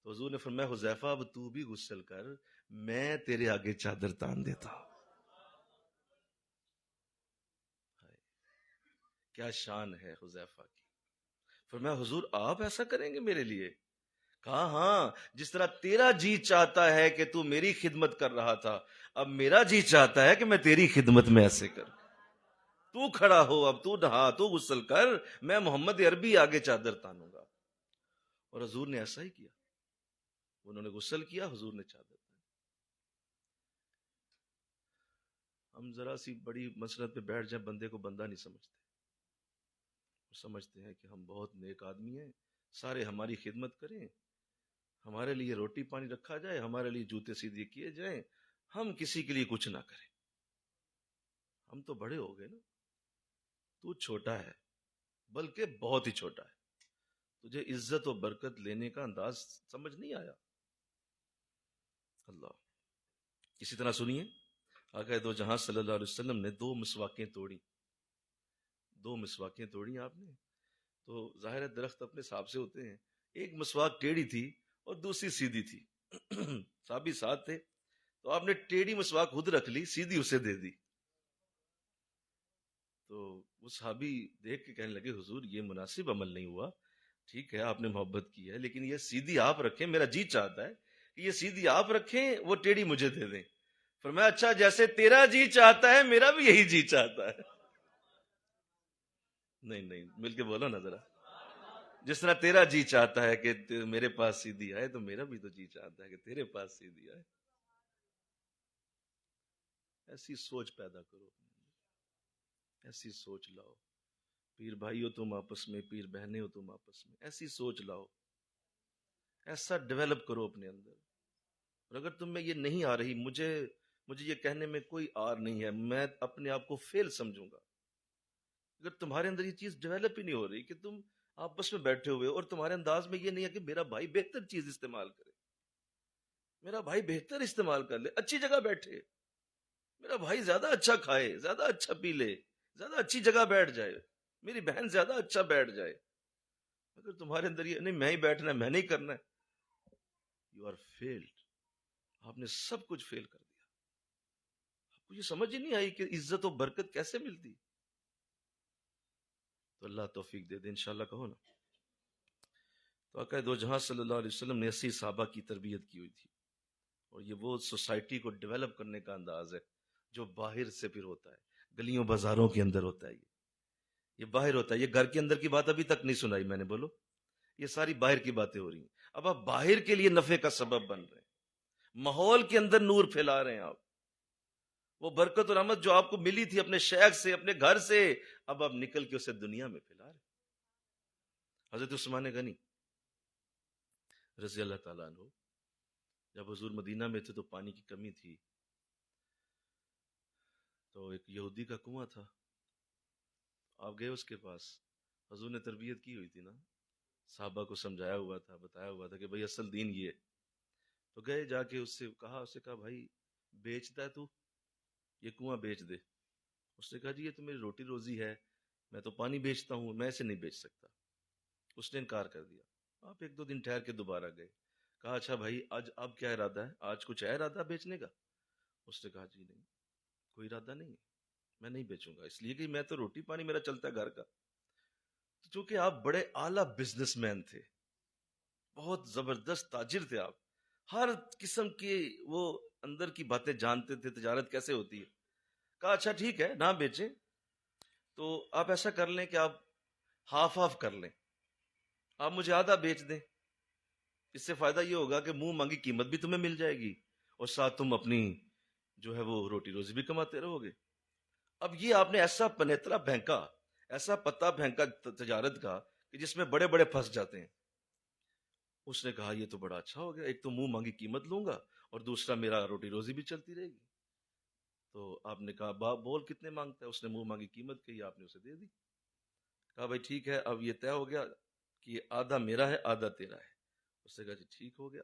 تو حضور نے فرمایا حذیفہ اب تو بھی غسل کر، میں تیرے آگے چادر تان دیتا ہوں۔ کیا شان ہے حذیفہ کی۔ فرمایا حضور آپ ایسا کریں گے میرے لیے؟ کہا ہاں، جس طرح تیرا جی چاہتا ہے کہ تو میری خدمت کر رہا تھا، اب میرا جی چاہتا ہے کہ میں تیری خدمت میں ایسے کر، تو کھڑا ہو، اب تو نہا، تو غسل کر، میں محمد عربی آگے چادر تانوں گا۔ اور حضور نے ایسا ہی کیا، انہوں نے غسل کیا، حضور نے چادر تانی۔ ہم ذرا سی بڑی مسلط پہ بیٹھ جائیں، بندے کو بندہ نہیں سمجھتے، سمجھتے ہیں کہ ہم بہت نیک آدمی ہیں، سارے ہماری خدمت کریں، ہمارے لیے روٹی پانی رکھا جائے، ہمارے لیے جوتے سیدھے کیے جائیں، ہم کسی کے لیے کچھ نہ کریں۔ ہم تو بڑے ہو گئے نا، تو چھوٹا ہے، بلکہ بہت ہی چھوٹا ہے، تجھے عزت و برکت لینے کا انداز سمجھ نہیں آیا۔ اللہ، اسی طرح سنیے، آقا دو جہاں صلی اللہ علیہ وسلم نے 2 مسواکیں توڑی، 2 مسواکیں توڑی آپ نے، تو ظاہر ہے درخت اپنے حساب سے ہوتے ہیں، ایک مسواک ٹیڑھی تھی اور دوسری سیدھی تھی۔ صحابی ساتھ تھے، تو آپ نے ٹیڑھی مسواک خود رکھ لی، سیدھی اسے دے دی۔ تو وہ صحابی دیکھ کے کہنے لگے حضور یہ مناسب عمل نہیں ہوا، ٹھیک ہے آپ نے محبت کی ہے، لیکن یہ سیدھی آپ رکھیں، میرا جی چاہتا ہے کہ یہ سیدھی آپ رکھیں، وہ ٹیڑھی مجھے دے دیں۔ فرمایا اچھا جیسے تیرا جی چاہتا ہے میرا بھی یہی جی چاہتا ہے۔ نہیں، مل کے بولو نا ذرا، جس طرح تیرا جی چاہتا ہے کہ میرے پاس سیدھی آئے، تو میرا بھی تو جی چاہتا ہے کہ تیرے پاس سیدھی آئے۔ ایسی سوچ پیدا کرو، ایسی سوچ لاؤ، پیر بھائی ہو تم آپس میں، پیر بہنیں ہو تم آپس میں، ایسی سوچ لاؤ، ایسا ڈیولپ کرو اپنے اندر۔ اور اگر تم میں یہ نہیں آ رہی، مجھے یہ کہنے میں کوئی آر نہیں ہے، میں اپنے آپ کو فیل سمجھوں گا۔ اگر تمہارے اندر یہ چیز ڈیولپ ہی نہیں ہو رہی کہ تم آپس میں بیٹھے ہوئے اور تمہارے انداز میں یہ نہیں ہے کہ میرا بھائی بہتر چیز استعمال کرے، میرا بھائی بہتر استعمال کر لے، اچھی جگہ بیٹھے، میرا بھائی زیادہ اچھا کھائے، زیادہ اچھا پی لے، زیادہ اچھی جگہ بیٹھ جائے، میری بہن زیادہ اچھا بیٹھ جائے، اگر تمہارے اندر یہ نہیں میں ہی بیٹھنا ہے، میں نہیں کرنا ہے، یو آر فیلڈ، آپ نے سب کچھ فیل کر دیا۔ آپ کو یہ سمجھ ہی نہیں آئی کہ عزت و برکت کیسے ملتی۔ تو اللہ توفیق دے دے، انشاءاللہ کہو نا۔ تو آقا دو جہاں صلی اللہ علیہ وسلم نے 80 صحابہ کی تربیت کی ہوئی تھی، اور یہ وہ سوسائٹی کو ڈیولپ کرنے کا انداز ہے جو باہر سے پھر ہوتا ہے، گلیوں بازاروں کے اندر ہوتا ہے، یہ باہر ہوتا ہے۔ یہ گھر کے اندر کی بات ابھی تک نہیں سنائی میں نے، بولو، یہ ساری باہر کی باتیں ہو رہی ہیں۔ اب آپ باہر کے لیے نفع کا سبب بن رہے ہیں، ماحول کے اندر نور پھیلا رہے ہیں آپ، وہ برکت اور رحمت جو آپ کو ملی تھی اپنے شیخ سے، اپنے گھر سے، اب آپ نکل کے اسے دنیا میں پھیلا رہے ہیں۔ حضرت عثمان غنی رضی اللہ تعالیٰ عنہ جب حضور مدینہ میں تھے تو پانی کی کمی تھی، تو ایک یہودی کا کنواں تھا، آپ گئے اس کے پاس، حضور نے تربیت کی ہوئی تھی نا، صحابہ کو سمجھایا ہوا تھا، بتایا ہوا تھا کہ بھئی اصل دین یہ ہے، تو گئے جا کے اس سے کہا بھائی بیچتا ہے تو یہ کنواں بیچ دے۔ اس نے کہا جی یہ تو میری روٹی روزی ہے، میں تو پانی بیچتا ہوں، میں اسے نہیں بیچ سکتا۔ اس نے انکار کر دیا۔ آپ ایک دو دن ٹھہر کے دوبارہ گئے، کہا اچھا بھائی آج اب کیا ارادہ ہے، آج کچھ ہے ارادہ بیچنے کا؟ اس نے کہا جی نہیں، کوئی ارادہ نہیں ہے، میں نہیں بیچوں گا، اس لیے کہ میں تو روٹی پانی میرا چلتا ہے گھر کا۔ چونکہ آپ بڑے اعلیٰ بزنس مین تھے، بہت زبردست تاجر تھے آپ، ہر قسم کی وہ اندر کی باتیں جانتے تھے، تجارت کیسے ہوتی ہے۔ کہا اچھا ٹھیک ہے نہ بیچیں، تو آپ ایسا کر لیں کہ آپ ہاف آف کر لیں، آپ مجھے آدھا بیچ دیں، اس سے فائدہ یہ ہوگا کہ منہ مانگی قیمت بھی تمہیں مل جائے گی اور ساتھ تم اپنی جو ہے وہ روٹی روزی بھی کماتے رہو گے۔ اب یہ آپ نے ایسا پنیترا پھینکا، ایسا پتا پھینکا تجارت کا کہ جس میں بڑے بڑے پھنس جاتے ہیں۔ اس نے کہا یہ تو بڑا اچھا ہو گیا، ایک تو منہ مانگی قیمت لوں گا اور دوسرا میرا روٹی روزی بھی چلتی رہے گی۔ تو آپ نے کہا باپ بول کتنے مانگتا ہے؟ اس نے منہ مانگی قیمت کہی، آپ نے اسے دے دی۔ کہا بھائی ٹھیک ہے اب یہ طے ہو گیا کہ یہ آدھا میرا ہے آدھا تیرا ہے۔ اس نے کہا جی ٹھیک ہو گیا۔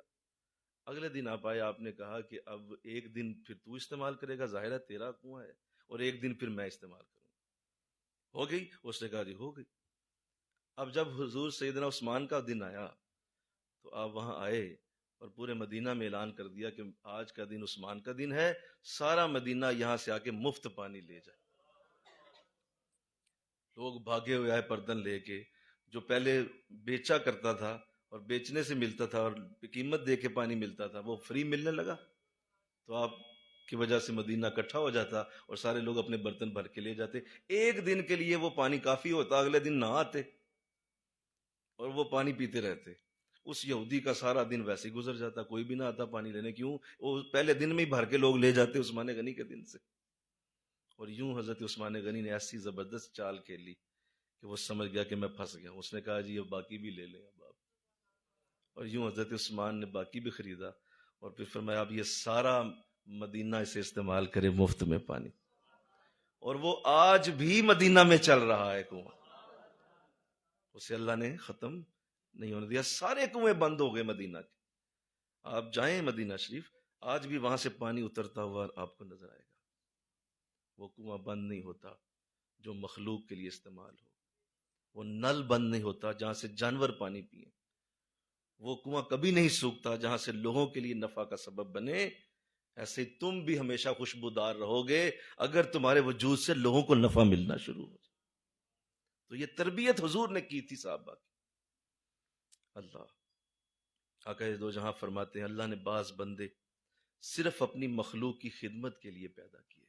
اگلے دن آپ آئے، آپ نے کہا کہ اب ایک دن پھر تو استعمال کرے گا، ظاہر ہے تیرا کنواں ہے، اور ایک دن پھر میں استعمال کروں گا۔ ہو گئی؟ اس نے کہا جی ہو گئی۔ اب جب حضور سیدنا عثمان کا دن آیا تو آپ وہاں آئے اور پورے مدینہ میں اعلان کر دیا کہ آج کا دن عثمان کا دن ہے، سارا مدینہ یہاں سے آ کے مفت پانی لے جائے۔ لوگ بھاگے ہوئے آئے پردن لے کے، جو پہلے بیچا کرتا تھا اور بیچنے سے ملتا تھا اور قیمت دے کے پانی ملتا تھا وہ فری ملنے لگا، تو آپ کی وجہ سے مدینہ اکٹھا ہو جاتا اور سارے لوگ اپنے برتن بھر کے لے جاتے۔ ایک دن کے لیے وہ پانی کافی ہوتا، اگلے دن نہ آتے اور وہ پانی پیتے رہتے۔ اس یہودی کا سارا دن ویسے ہی گزر جاتا، کوئی بھی نہ آتا پانی لینے، کیوں؟ وہ پہلے دن میں ہی بھر کے لوگ لے جاتے عثمان غنی کے دن سے۔ اور یوں حضرت عثمان غنی نے ایسی زبردست چال کھیلی کہ وہ سمجھ گیا کہ میں پھنس گیا۔ اس نے کہا جی یہ باقی بھی لے لیں اب آپ، اور یوں حضرت عثمان نے باقی بھی خریدا اور پھر فرمایا اب یہ سارا مدینہ اسے استعمال کرے مفت میں پانی، اور وہ آج بھی مدینہ میں چل رہا ہے کنواں، اسے اللہ نے ختم نہیں ہونے دیا۔ سارے کنویں بند ہو گئے مدینہ کے، آپ جائیں مدینہ شریف آج بھی وہاں سے پانی اترتا ہوا آپ کو نظر آئے گا۔ وہ کنواں بند نہیں ہوتا جو مخلوق کے لیے استعمال ہو، وہ نل بند نہیں ہوتا جہاں سے جانور پانی پئیں، وہ کنواں کبھی نہیں سوکھتا جہاں سے لوگوں کے لیے نفع کا سبب بنے۔ ایسے ہی تم بھی ہمیشہ خوشبودار رہو گے اگر تمہارے وجود سے لوگوں کو نفع ملنا شروع ہو جائے۔ تو یہ تربیت حضور نے کی تھی صحابہ کی۔ اللہ آقا دو جہاں فرماتے ہیں اللہ نے بعض بندے صرف اپنی مخلوق کی خدمت کے لیے پیدا کیے،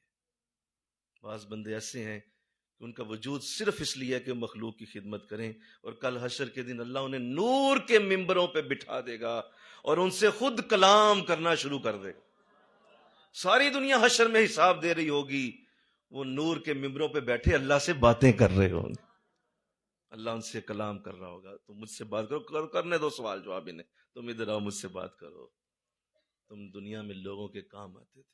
بعض بندے ایسے ہیں کہ ان کا وجود صرف اس لیے ہے کہ مخلوق کی خدمت کریں، اور کل حشر کے دن اللہ انہیں نور کے ممبروں پہ بٹھا دے گا اور ان سے خود کلام کرنا شروع کر دے گا۔ ساری دنیا حشر میں حساب دے رہی ہوگی، وہ نور کے ممبروں پہ بیٹھے اللہ سے باتیں کر رہے ہوں گے، اللہ ان سے کلام کر رہا ہوگا، تم مجھ سے بات کرو، کرنے دو سوال جواب انہیں، تم ادھر آؤ مجھ سے بات کرو، تم دنیا میں لوگوں کے کام آتے تھے۔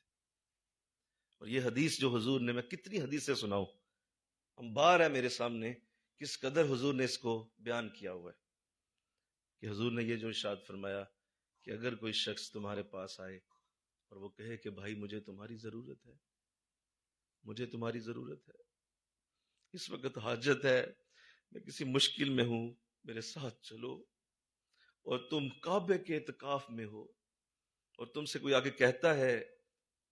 اور یہ حدیث جو حضور نے، میں کتنی حدیثیں سناؤں، انبار ہے میرے سامنے، کس قدر حضور نے اس کو بیان کیا ہوا ہے کہ حضور نے یہ جو ارشاد فرمایا کہ اگر کوئی شخص تمہارے پاس آئے اور وہ کہے کہ بھائی مجھے تمہاری ضرورت ہے، مجھے تمہاری ضرورت ہے، اس وقت حاجت ہے، میں کسی مشکل میں ہوں، میرے ساتھ چلو، اور تم کعبے کے اعتکاف میں ہو اور تم سے کوئی آگے کہتا ہے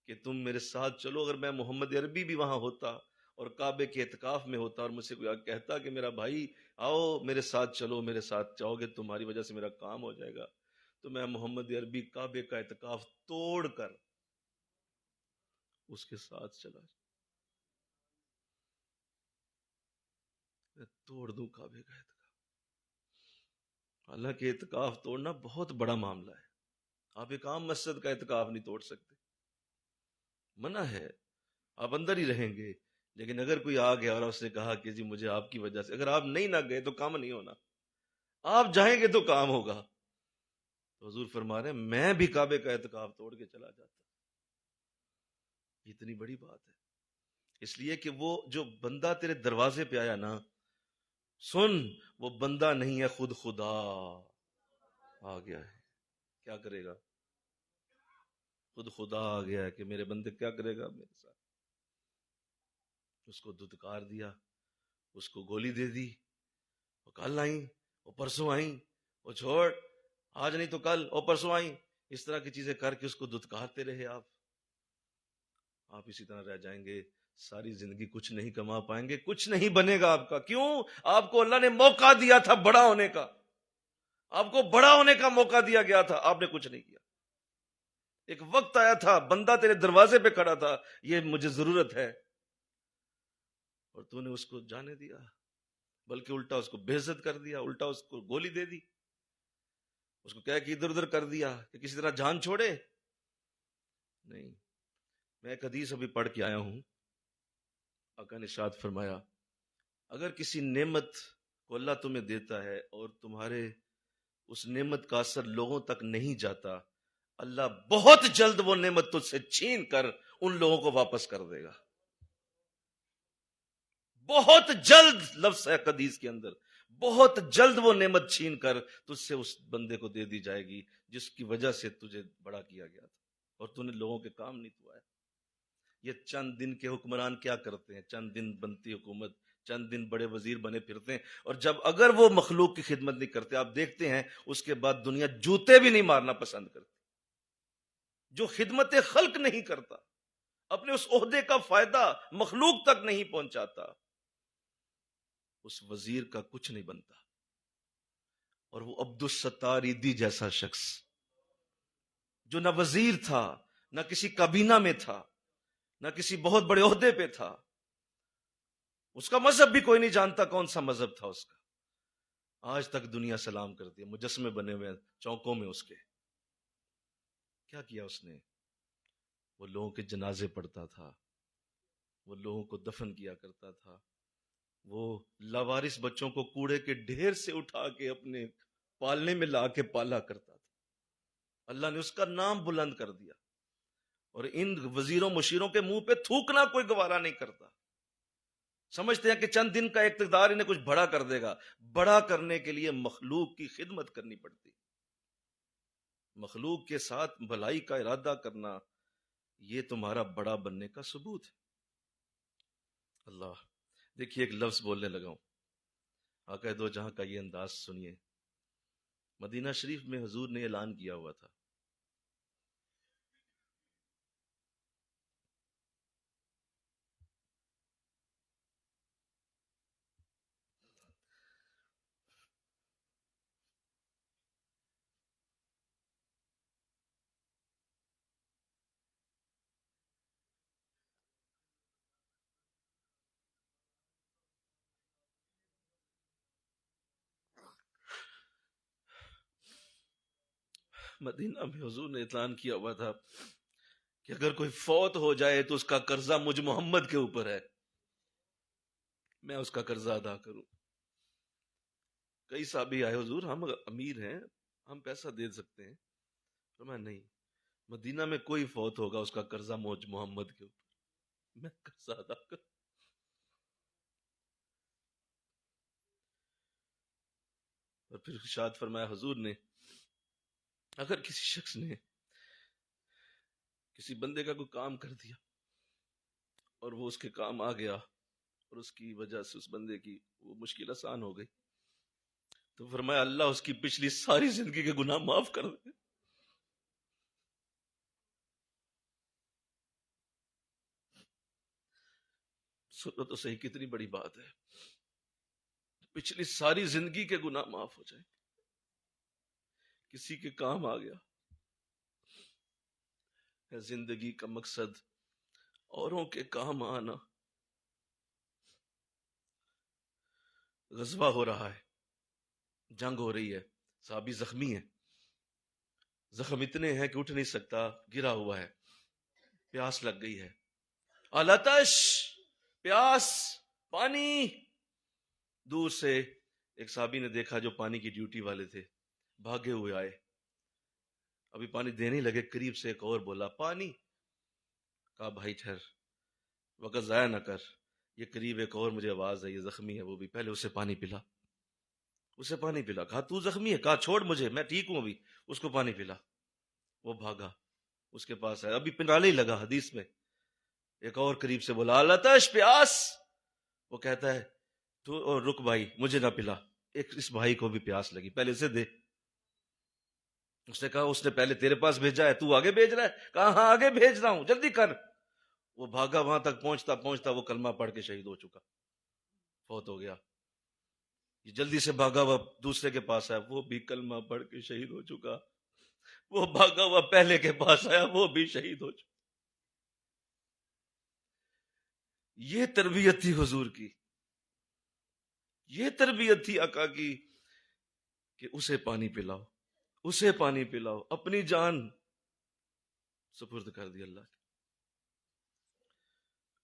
کہ تم میرے ساتھ چلو، اگر میں محمد عربی بھی وہاں ہوتا اور کعبے کے اعتکاف میں ہوتا اور مجھ سے کوئی آگے کہتا کہ میرا بھائی آؤ میرے ساتھ چلو، میرے ساتھ جاؤ گے تمہاری وجہ سے میرا کام ہو جائے گا. تو میں محمد عربی کعبے کا اعتکاف توڑ کر اس کے ساتھ چلا جاؤں. میں توڑ دوں کعبے کا اعتکاف. حالانکہ اعتکاف توڑنا بہت بڑا معاملہ ہے. آپ ایک عام مسجد کا اعتکاف نہیں توڑ سکتے، منع ہے. آپ اندر ہی رہیں گے. لیکن اگر کوئی آ گیا اور اس نے کہا کہ جی مجھے آپ کی وجہ سے، اگر آپ نہیں نہ گئے تو کام نہیں ہونا، آپ جائیں گے تو کام ہوگا. تو حضور فرما رہے ہیں میں بھی کعبے کا اعتکاف توڑ کے چلا جاتا. اتنی بڑی بات ہے. اس لیے کہ وہ جو بندہ تیرے دروازے پہ آیا نا، سن، وہ بندہ نہیں ہے، خود خدا آ گیا ہے. کیا کرے گا؟ خود خدا آ گیا ہے کہ میرے بندے کیا کرے گا میرے ساتھ. اس کو دھتکار دیا، اس کو گولی دے دی. وہ کل آئیں، وہ پرسوں آئیں، وہ چھوڑ، آج نہیں تو کل، وہ پرسوں آئیں. اس طرح کی چیزیں کر کے اس کو دھتکارتے رہے. آپ اسی طرح رہ جائیں گے. ساری زندگی کچھ نہیں کما پائیں گے، کچھ نہیں بنے گا آپ کا. کیوں؟ آپ کو اللہ نے موقع دیا تھا بڑا ہونے کا. آپ کو بڑا ہونے کا موقع دیا گیا تھا، آپ نے کچھ نہیں کیا. ایک وقت آیا تھا بندہ تیرے دروازے پہ کھڑا تھا، یہ مجھے ضرورت ہے، اور تو نے اس کو جانے دیا، بلکہ الٹا اس کو بے عزت کر دیا، الٹا اس کو گولی دے دی، اس کو کہہ کہ ادھر ادھر کر دیا کہ کسی طرح جان چھوڑے. نہیں. میں ایک حدیث ابھی پڑھ کے آیا ہوں. آقا نے ارشاد فرمایا اگر کسی نعمت کو اللہ تمہیں دیتا ہے اور تمہارے اس نعمت کا اثر لوگوں تک نہیں جاتا، اللہ بہت جلد وہ نعمت تجھ سے چھین کر ان لوگوں کو واپس کر دے گا. بہت جلد لفظ ہے حدیث کے اندر، بہت جلد وہ نعمت چھین کر تجھ سے اس بندے کو دے دی جائے گی جس کی وجہ سے تجھے بڑا کیا گیا تھا اور تو نے لوگوں کے کام نہیں تو آیا. یہ چند دن کے حکمران کیا کرتے ہیں؟ چند دن بنتی حکومت، چند دن بڑے وزیر بنے پھرتے ہیں، اور جب اگر وہ مخلوق کی خدمت نہیں کرتے، آپ دیکھتے ہیں اس کے بعد دنیا جوتے بھی نہیں مارنا پسند کرتی. جو خدمت خلق نہیں کرتا، اپنے اس عہدے کا فائدہ مخلوق تک نہیں پہنچاتا، اس وزیر کا کچھ نہیں بنتا. اور وہ عبد الستار ایدی جیسا شخص جو نہ وزیر تھا، نہ کسی کابینہ میں تھا، نہ کسی بہت بڑے عہدے پہ تھا، اس کا مذہب بھی کوئی نہیں جانتا کون سا مذہب تھا اس کا، آج تک دنیا سلام کرتی ہے، مجسمے بنے ہوئے ہیں چوکوں میں اس کے. کیا کیا اس نے؟ وہ لوگوں کے جنازے پڑھتا تھا، وہ لوگوں کو دفن کیا کرتا تھا، وہ لاوارث بچوں کو کوڑے کے ڈھیر سے اٹھا کے اپنے پالنے میں لا کے پالا کرتا تھا. اللہ نے اس کا نام بلند کر دیا، اور ان وزیروں مشیروں کے منہ پہ تھوکنا کوئی گوارا نہیں کرتا. سمجھتے ہیں کہ چند دن کا اقتدار انہیں کچھ بڑا کر دے گا. بڑا کرنے کے لیے مخلوق کی خدمت کرنی پڑتی، مخلوق کے ساتھ بھلائی کا ارادہ کرنا، یہ تمہارا بڑا بننے کا ثبوت ہے. اللہ، دیکھیے ایک لفظ بولنے لگا ہوں. آقا دو جہاں کا یہ انداز سنیے. مدینہ شریف میں حضور نے اعلان کیا ہوا تھا مدینہ میں حضور نے اعلان کیا ہوا تھا کہ اگر کوئی فوت ہو جائے تو اس کا قرضہ مجھ محمد کے اوپر ہے، میں اس کا قرضہ ادا کروں. کئی صحابی آئے، حضور ہم امیر ہیں، ہم پیسہ دے سکتے ہیں. فرمایا نہیں، مدینہ میں کوئی فوت ہوگا اس کا قرضہ مجھ محمد کے اوپر، میں قرضہ ادا کروں. اور پھر ارشاد فرمایا حضور نے اگر کسی شخص نے کسی بندے کا کوئی کام کر دیا اور وہ اس کے کام آ گیا اور اس کی وجہ سے اس بندے کی وہ مشکل آسان ہو گئی، تو فرمایا اللہ اس کی پچھلی ساری زندگی کے گناہ معاف کر دے. سنو تو صحیح کتنی بڑی بات ہے. پچھلی ساری زندگی کے گناہ معاف ہو جائیں. کسی کے کام آ گیا ہے. زندگی کا مقصد اوروں کے کام آنا. غزوہ ہو رہا ہے، جنگ ہو رہی ہے، صحابی زخمی ہے، زخم اتنے ہیں کہ اٹھ نہیں سکتا، گرا ہوا ہے، پیاس لگ گئی ہے، الاتش، پیاس، پانی. دور سے ایک صحابی نے دیکھا جو پانی کی ڈیوٹی والے تھے، بھاگے ہوئے آئے، ابھی پانی دینے لگے، قریب سے ایک اور بولا پانی. کہا بھائی ٹھہر، وقت ضائع نہ کر، یہ قریب ایک اور مجھے آواز ہے، یہ زخمی ہے، وہ بھی، پہلے اسے پانی پلا. اسے پانی پلا. کہا تو زخمی ہے؟ کہا چھوڑ مجھے، میں ٹھیک ہوں ابھی. اس کو پانی پلا. وہ بھاگا، اس کے پاس ہے، ابھی پلانے ہی لگا. حدیث میں ایک اور قریب سے بولا الاتش، پیاس. وہ کہتا ہے تو رک بھائی، مجھے نہ پلا، ایک اس بھائی کو بھی پیاس لگی، پہلے اسے دے. اس نے کہا اس نے پہلے تیرے پاس بھیجا ہے، تو آگے بھیج رہا ہے؟ کہا ہاں آگے بھیج رہا ہوں، جلدی کر. وہ بھاگا، وہاں تک پہنچتا پہنچتا وہ کلمہ پڑھ کے شہید ہو چکا، فوت ہو گیا. یہ جلدی سے بھاگا ہوا دوسرے کے پاس آیا، وہ بھی کلمہ پڑھ کے شہید ہو چکا. وہ بھاگا ہوا پہلے کے پاس آیا، وہ بھی شہید ہو چکا. یہ تربیت تھی حضور کی، یہ تربیت تھی آقا کی کہ اسے پانی پلاؤ، اسے پانی پلاؤ. اپنی جان سپرد کر دی اللہ کی.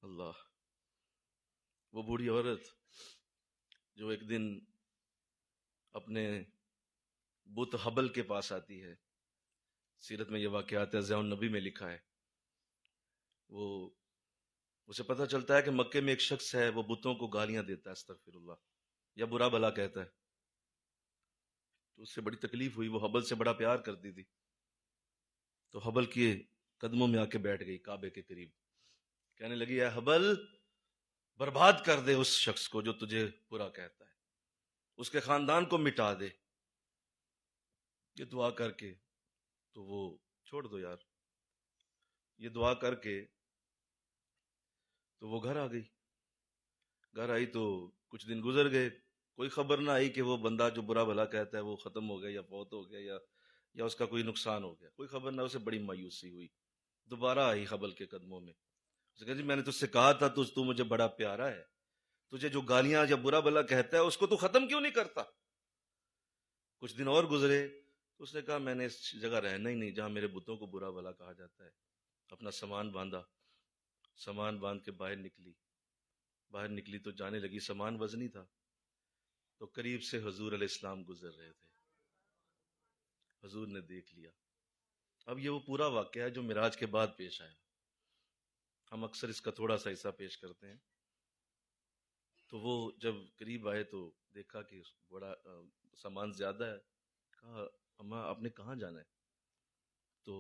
اللہ. وہ بوڑھی عورت جو ایک دن اپنے بت حبل کے پاس آتی ہے، سیرت میں یہ واقعات ضیاء النبی میں لکھا ہے. وہ اسے پتہ چلتا ہے کہ مکے میں ایک شخص ہے، وہ بتوں کو گالیاں دیتا ہے، استغفر اللہ، یا برا بلا کہتا ہے. تو اس سے بڑی تکلیف ہوئی، وہ حبل سے بڑا پیار کرتی تھی. تو حبل کے قدموں میں آ کے بیٹھ گئی، کعبے کے قریب، کہنے لگی اے حبل، برباد کر دے اس شخص کو جو تجھے برا کہتا ہے، اس کے خاندان کو مٹا دے. یہ دعا کر کے تو وہ چھوڑ دو یار، یہ دعا کر کے تو وہ گھر آ گئی. گھر آئی تو کچھ دن گزر گئے، کوئی خبر نہ آئی کہ وہ بندہ جو برا بھلا کہتا ہے وہ ختم ہو گیا یا فوت ہو گیا یا اس کا کوئی نقصان ہو گیا، کوئی خبر نہ. اسے بڑی مایوسی ہوئی، دوبارہ آئی حبل کے قدموں میں. اسے کہا جی میں نے تجھ سے کہا تھا تو مجھے بڑا پیارا ہے، تجھے جو گالیاں یا برا بھلا کہتا ہے اس کو تو ختم کیوں نہیں کرتا؟ کچھ دن اور گزرے تو اس نے کہا میں نے اس جگہ رہنا ہی نہیں جہاں میرے بتوں کو برا بھلا کہا جاتا ہے. اپنا سامان باندھا، سامان باندھ کے باہر نکلی تو جانے لگی. سامان وزنی تھا تو قریب سے حضور علیہ السلام گزر رہے تھے. حضور نے دیکھ لیا. اب یہ وہ پورا واقعہ ہے جو معراج کے بعد پیش آیا. ہم اکثر اس کا تھوڑا سا حصہ پیش کرتے ہیں. تو وہ جب قریب آئے تو دیکھا کہ بڑا سامان زیادہ ہے. کہا اماں آپ نے کہاں جانا ہے؟ تو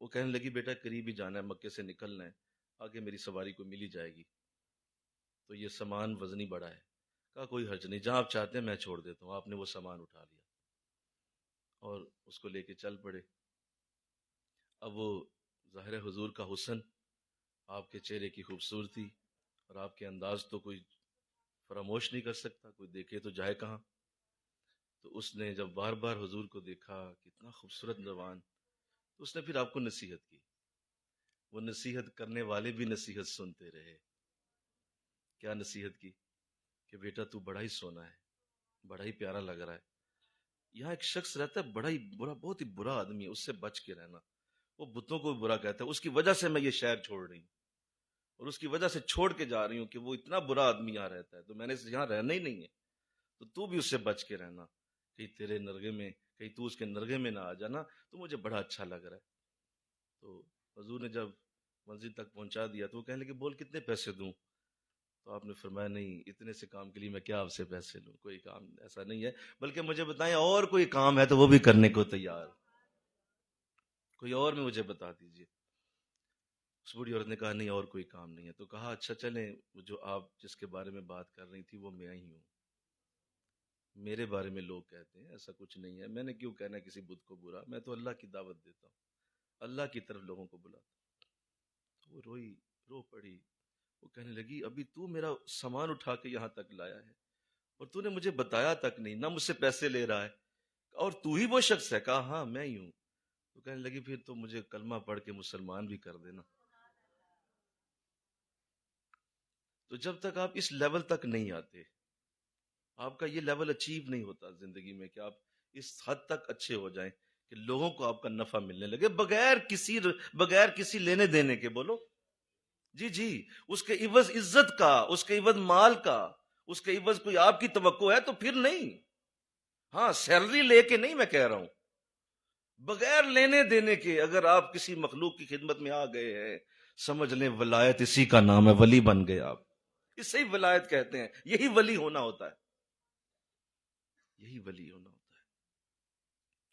وہ کہنے لگی بیٹا قریب ہی جانا ہے، مکے سے نکلنا ہے، آگے میری سواری کو مل ہی جائے گی. تو یہ سامان وزنی بڑا ہے. کہا کوئی حرج نہیں، جہاں آپ چاہتے ہیں میں چھوڑ دیتا ہوں. آپ نے وہ سامان اٹھا لیا اور اس کو لے کے چل پڑے. اب وہ ظاہر حضور کا حسن، آپ کے چہرے کی خوبصورتی اور آپ کے انداز تو کوئی فراموش نہیں کر سکتا، کوئی دیکھے تو جائے کہاں. تو اس نے جب بار بار حضور کو دیکھا، کتنا خوبصورت جوان، تو اس نے پھر آپ کو نصیحت کی. وہ نصیحت کرنے والے بھی نصیحت سنتے رہے. کیا نصیحت کی؟ کہ بیٹا تو بڑا ہی سونا ہے، بڑا ہی پیارا لگ رہا ہے. یہاں ایک شخص رہتا ہے بڑا ہی برا، بہت ہی برا آدمی ہے، اس سے بچ کے رہنا. وہ بتوں کو بھی برا کہتا ہے، اس کی وجہ سے میں یہ شہر چھوڑ رہی ہوں اور اس کی وجہ سے چھوڑ کے جا رہی ہوں کہ وہ اتنا برا آدمی یہاں رہتا ہے، تو میں نے یہاں رہنا ہی نہیں ہے. تو بھی اس سے بچ کے رہنا، کہیں تیرے نرغے میں، کہیں تو اس کے نرغے میں نہ آ جانا. تو مجھے بڑا اچھا لگ رہا ہے. تو حضور نے جب منزل تک پہنچا دیا تو وہ کہنے لگے بول کتنے پیسے دوں؟ تو آپ نے فرمایا نہیں، اتنے سے کام کے لیے میں کیا آپ سے پیسے لوں، کوئی کام ایسا نہیں ہے، بلکہ مجھے بتائیں اور کوئی کام ہے تو وہ بھی کرنے کو تیار، کوئی اور میں مجھے بتا دیجئے. اس بوڑھی عورت نے کہا نہیں اور کوئی کام نہیں ہے. تو کہا اچھا چلیں، جو آپ جس کے بارے میں بات کر رہی تھی وہ میں ہی ہوں. میرے بارے میں لوگ کہتے ہیں، ایسا کچھ نہیں ہے، میں نے کیوں کہنا ہے کسی بدھ کو برا، میں تو اللہ کی دعوت دیتا ہوں، اللہ کی طرف لوگوں کو بلاتا ہوں. تو وہ روئی، رو پڑی. وہ کہنے لگی ابھی تو میرا سامان اٹھا کے یہاں تک لایا ہے اور تو نے مجھے بتایا تک نہیں، نہ مجھ سے پیسے لے رہا ہے، اور تو ہی وہ شخص ہے؟ کہا ہاں میں ہی ہوں۔ تو کہنے لگی پھر تو مجھے کلمہ پڑھ کے مسلمان بھی کر دینا۔ تو جب تک آپ اس لیول تک نہیں آتے، آپ کا یہ لیول اچیو نہیں ہوتا زندگی میں کہ آپ اس حد تک اچھے ہو جائیں کہ لوگوں کو آپ کا نفع ملنے لگے بغیر کسی لینے دینے کے۔ بولو جی جی، اس کے عوض عزت کا، اس کے عوض مال کا، اس کے عوض کوئی آپ کی توقع ہے تو پھر نہیں۔ ہاں سیلری لے کے نہیں میں کہہ رہا ہوں، بغیر لینے دینے کے اگر آپ کسی مخلوق کی خدمت میں آ گئے ہیں، سمجھ لیں ولایت اسی کا نام ہے، ولی بن گئے آپ۔ اس سے ہی ولایت کہتے ہیں، یہی ولی ہونا ہوتا ہے، یہی ولی ہونا ہوتا ہے۔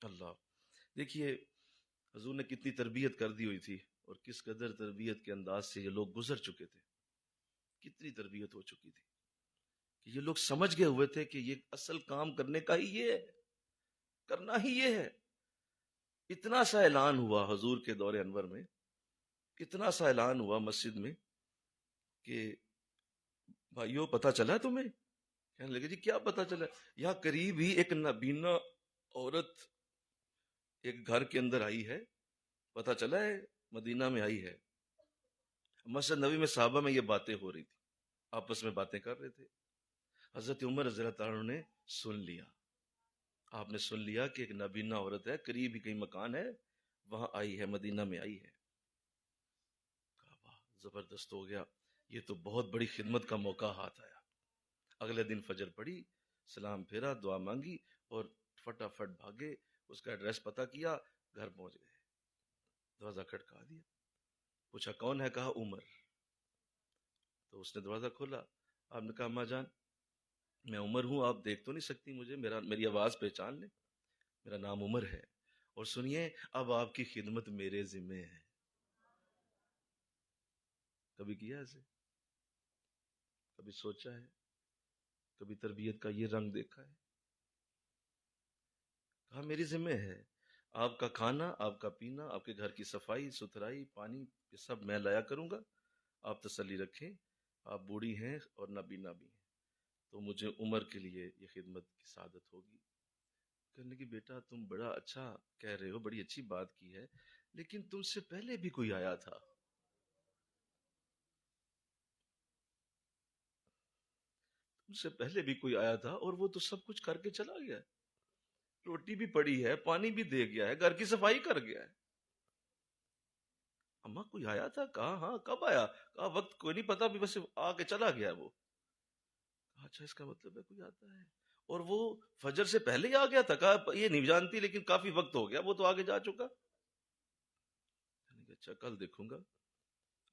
اللہ دیکھیے حضور نے کتنی تربیت کر دی ہوئی تھی، اور کس قدر تربیت کے انداز سے یہ لوگ گزر چکے تھے، کتنی تربیت ہو چکی تھی کہ یہ لوگ سمجھ گئے ہوئے تھے کہ یہ اصل کام کرنے کا ہی یہ ہے، کرنا ہی یہ ہے۔ اتنا سا اعلان ہوا حضور کے دور انور میں، اتنا سا اعلان ہوا مسجد میں کہ بھائیو پتہ چلا تمہیں؟ کہنے لگے جی کیا پتہ چلا؟ یہاں قریب ہی ایک نابینا عورت ایک گھر کے اندر آئی ہے، پتہ چلا ہے مدینہ میں آئی ہے۔ مسجد نبی میں صحابہ میں یہ باتیں ہو رہی تھی، آپس میں باتیں کر رہے تھے۔ حضرت عمر رضی اللہ تعالیٰ نے سن لیا، آپ نے سن لیا کہ ایک نابینا عورت ہے، قریب ہی کہیں مکان ہے، وہاں آئی ہے، مدینہ میں آئی ہے۔ کہا واہ زبردست ہو گیا، یہ تو بہت بڑی خدمت کا موقع ہاتھ آیا۔ اگلے دن فجر پڑی، سلام پھیرا، دعا مانگی، اور فٹافٹ بھاگے، اس کا ایڈریس پتہ کیا، گھر پہنچ گئے، دروازہ کھٹکا دیا، پوچھا کون ہے؟ کہا عمر۔ تو اس نے دروازہ کھولا، آپ نے کہا اماں جان میں عمر ہوں، آپ دیکھ تو نہیں سکتی مجھے، میری آواز پہچان لیں، میرا نام عمر ہے، اور سنیے اب آپ کی خدمت میرے ذمہ ہے۔ کبھی کیا ایسے؟ کبھی سوچا ہے؟ کبھی تربیت کا یہ رنگ دیکھا ہے؟ کہا میری ذمہ ہے، آپ کا کھانا، آپ کا پینا، آپ کے گھر کی صفائی ستھرائی، پانی، یہ سب میں لایا کروں گا، آپ تسلی رکھیں، آپ بوڑھی ہیں اور نابینا بھی ہیں، تو مجھے عمر کے لیے یہ خدمت کی سعادت ہوگی۔ کہنے کی بیٹا تم بڑا اچھا کہہ رہے ہو، بڑی اچھی بات کی ہے، لیکن تم سے پہلے بھی کوئی آیا تھا، تم سے پہلے بھی کوئی آیا تھا، اور وہ تو سب کچھ کر کے چلا گیا، روٹی بھی پڑی ہے، پانی بھی دے گیا ہے، گھر کی صفائی کر گیا ہے۔ اماں کوئی آیا تھا؟ کہا ہاں۔ کب آیا؟ کہا وقت کوئی نہیں پتا، بھی بس آ کے چلا گیا وہ۔ اچھا اس کا مطلب ہے کوئی آتا ہے، اور وہ فجر سے پہلے ہی آ گیا تھا؟ کہا یہ نہیں جانتی، لیکن کافی وقت ہو گیا، وہ تو آگے جا چکا۔ اچھا کل دیکھوں گا۔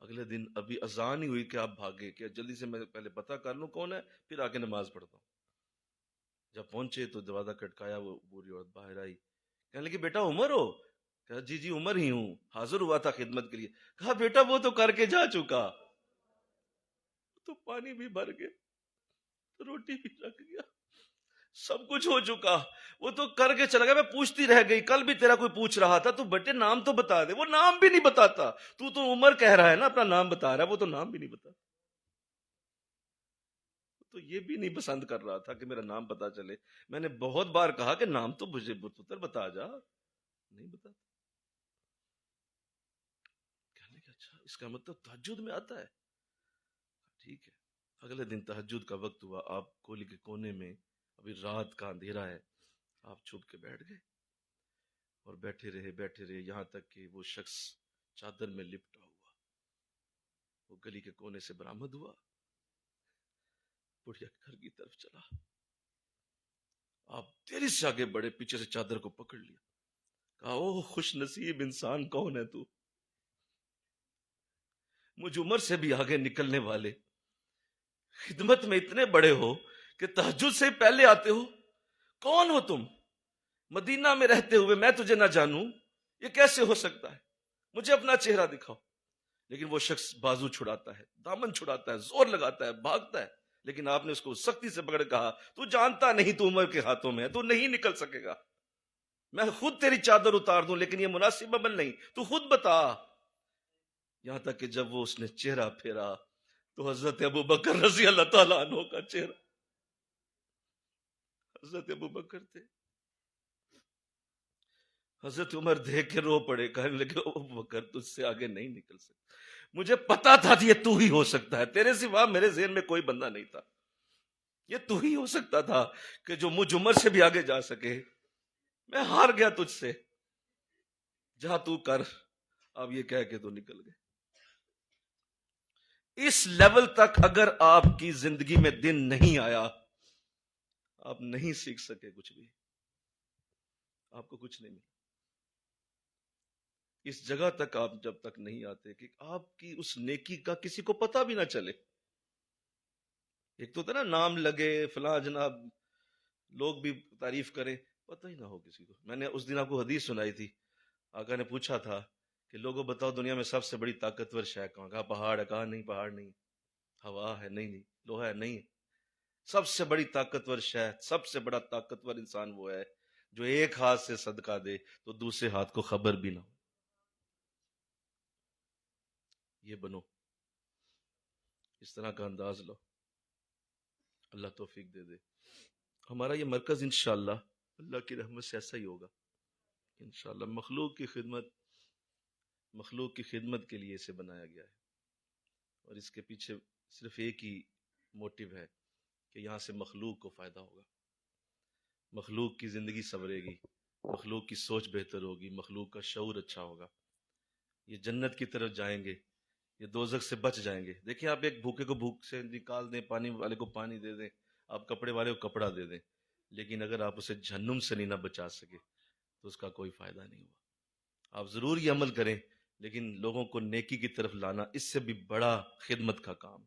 اگلے دن ابھی اذان ہی ہوئی کہ آپ بھاگے کہ جلدی سے میں پہلے پتہ کر لوں کون ہے، پھر آ کے نماز پڑھتا ہوں۔ جب پہنچے تو دروازہ کھٹکایا، وہ بوڑھی عورت باہر آئی، کہنے لگی بیٹا عمر ہو؟ کہا جی جی عمر ہی ہوں، حاضر ہوا تھا خدمت کے لیے۔ کہا بیٹا وہ تو کر کے جا چکا، تو پانی بھی بھر گیا، روٹی بھی رکھ گیا، سب کچھ ہو چکا، وہ تو کر کے چلا گیا، میں پوچھتی رہ گئی، کل بھی تیرا کوئی پوچھ رہا تھا تو بیٹے نام تو بتا دے، وہ نام بھی نہیں بتاتا۔ تو عمر کہہ رہا ہے نا، اپنا نام بتا رہا ہے، وہ تو نام بھی نہیں بتا، تو یہ بھی نہیں پسند کر رہا تھا کہ میرا نام پتا چلے۔ میں نے بہت بار کہا کہ نام تو مجھے پتر بتا جا، نہیں بتاتا۔ کہنے کہ اچھا اس کا مطلب تہجد میں آتا ہے، ٹھیک ہے۔ اگلے دن تہجد کا وقت ہوا، آپ کولی کے کونے میں، ابھی رات کا اندھیرا ہے، آپ چھپ کے بیٹھ گئے، اور بیٹھے رہے یہاں تک کہ وہ شخص چادر میں لپٹا ہوا وہ گلی کے کونے سے برآمد ہوا، بڑھیا گھر کی طرف چلا۔ آپ تیزی سے آگے بڑھے، پیچھے سے چادر کو پکڑ لیا، کہا او خوش نصیب انسان کون ہے تو، مجھ عمر سے بھی آگے نکلنے والے، خدمت میں اتنے بڑے ہو کہ تہجد سے پہلے آتے ہو، کون ہو تم؟ مدینہ میں رہتے ہوئے میں تجھے نہ جانوں، یہ کیسے ہو سکتا ہے؟ مجھے اپنا چہرہ دکھاؤ۔ لیکن وہ شخص بازو چھڑاتا ہے، دامن چھڑاتا ہے، زور لگاتا ہے، بھاگتا ہے، لیکن آپ نے اس کو سختی سے پکڑ کہا تو جانتا نہیں تو عمر کے ہاتھوں میں ہے، تو نہیں نکل سکے گا، میں خود تیری چادر اتار دوں، لیکن یہ مناسب عمل نہیں، تو خود بتا۔ یہاں تک کہ جب وہ اس نے چہرہ پھیرا تو حضرت ابو بکر رضی اللہ تعالیٰ عنہ کا چہرہ، حضرت ابو بکر تھے. حضرت عمر دیکھ کے رو پڑے, کہنے لگے ابو بکر تجھ سے آگے نہیں نکل سکتا. مجھے پتا تھا یہ تو ہی ہو سکتا ہے, تیرے سوا میرے ذہن میں کوئی بندہ نہیں تھا. یہ تو ہی ہو سکتا تھا کہ جو مجھ عمر سے بھی آگے جا سکے. میں ہار گیا تجھ سے, جہاں تو کر. اب یہ کہہ کے تو نکل گئے. اس لیول تک اگر آپ کی زندگی میں دن نہیں آیا, آپ نہیں سیکھ سکے کچھ بھی, آپ کو کچھ نہیں ملا. اس جگہ تک آپ جب تک نہیں آتے کہ آپ کی اس نیکی کا کسی کو پتہ بھی نہ چلے. ایک تو تھا نا نام لگے فلاں جناب, لوگ بھی تعریف کریں, پتہ ہی نہ ہو کسی کو. میں نے اس دن آپ کو حدیث سنائی تھی, آقا نے پوچھا تھا کہ لوگوں بتاؤ دنیا میں سب سے بڑی طاقتور شے کہاں؟ کہا پہاڑ ہے. کہا نہیں پہاڑ نہیں. ہوا ہے؟ نہیں نہیں. لوہا ہے؟ نہیں. سب سے بڑی طاقتور شے, سب سے بڑا طاقتور انسان وہ ہے جو ایک ہاتھ سے صدقہ دے تو دوسرے ہاتھ کو خبر بھی نہ ہو. یہ بنو, اس طرح کا انداز لو. اللہ توفیق دے دے. ہمارا یہ مرکز انشاءاللہ اللہ کی رحمت سے ایسا ہی ہوگا انشاءاللہ. مخلوق کی خدمت کے لیے اسے بنایا گیا ہے, اور اس کے پیچھے صرف ایک ہی موٹیو ہے کہ یہاں سے مخلوق کو فائدہ ہوگا, مخلوق کی زندگی سنورے گی, مخلوق کی سوچ بہتر ہوگی, مخلوق کا شعور اچھا ہوگا. یہ جنت کی طرف جائیں گے, یہ دوزخ سے بچ جائیں گے. دیکھیں آپ ایک بھوکے کو بھوک سے نکال دیں, پانی والے کو پانی دے دیں, آپ کپڑے والے کو کپڑا دے دیں, لیکن اگر آپ اسے جہنم سے نہیں نہ بچا سکے تو اس کا کوئی فائدہ نہیں ہوا. آپ ضرور یہ عمل کریں, لیکن لوگوں کو نیکی کی طرف لانا اس سے بھی بڑا خدمت کا کام,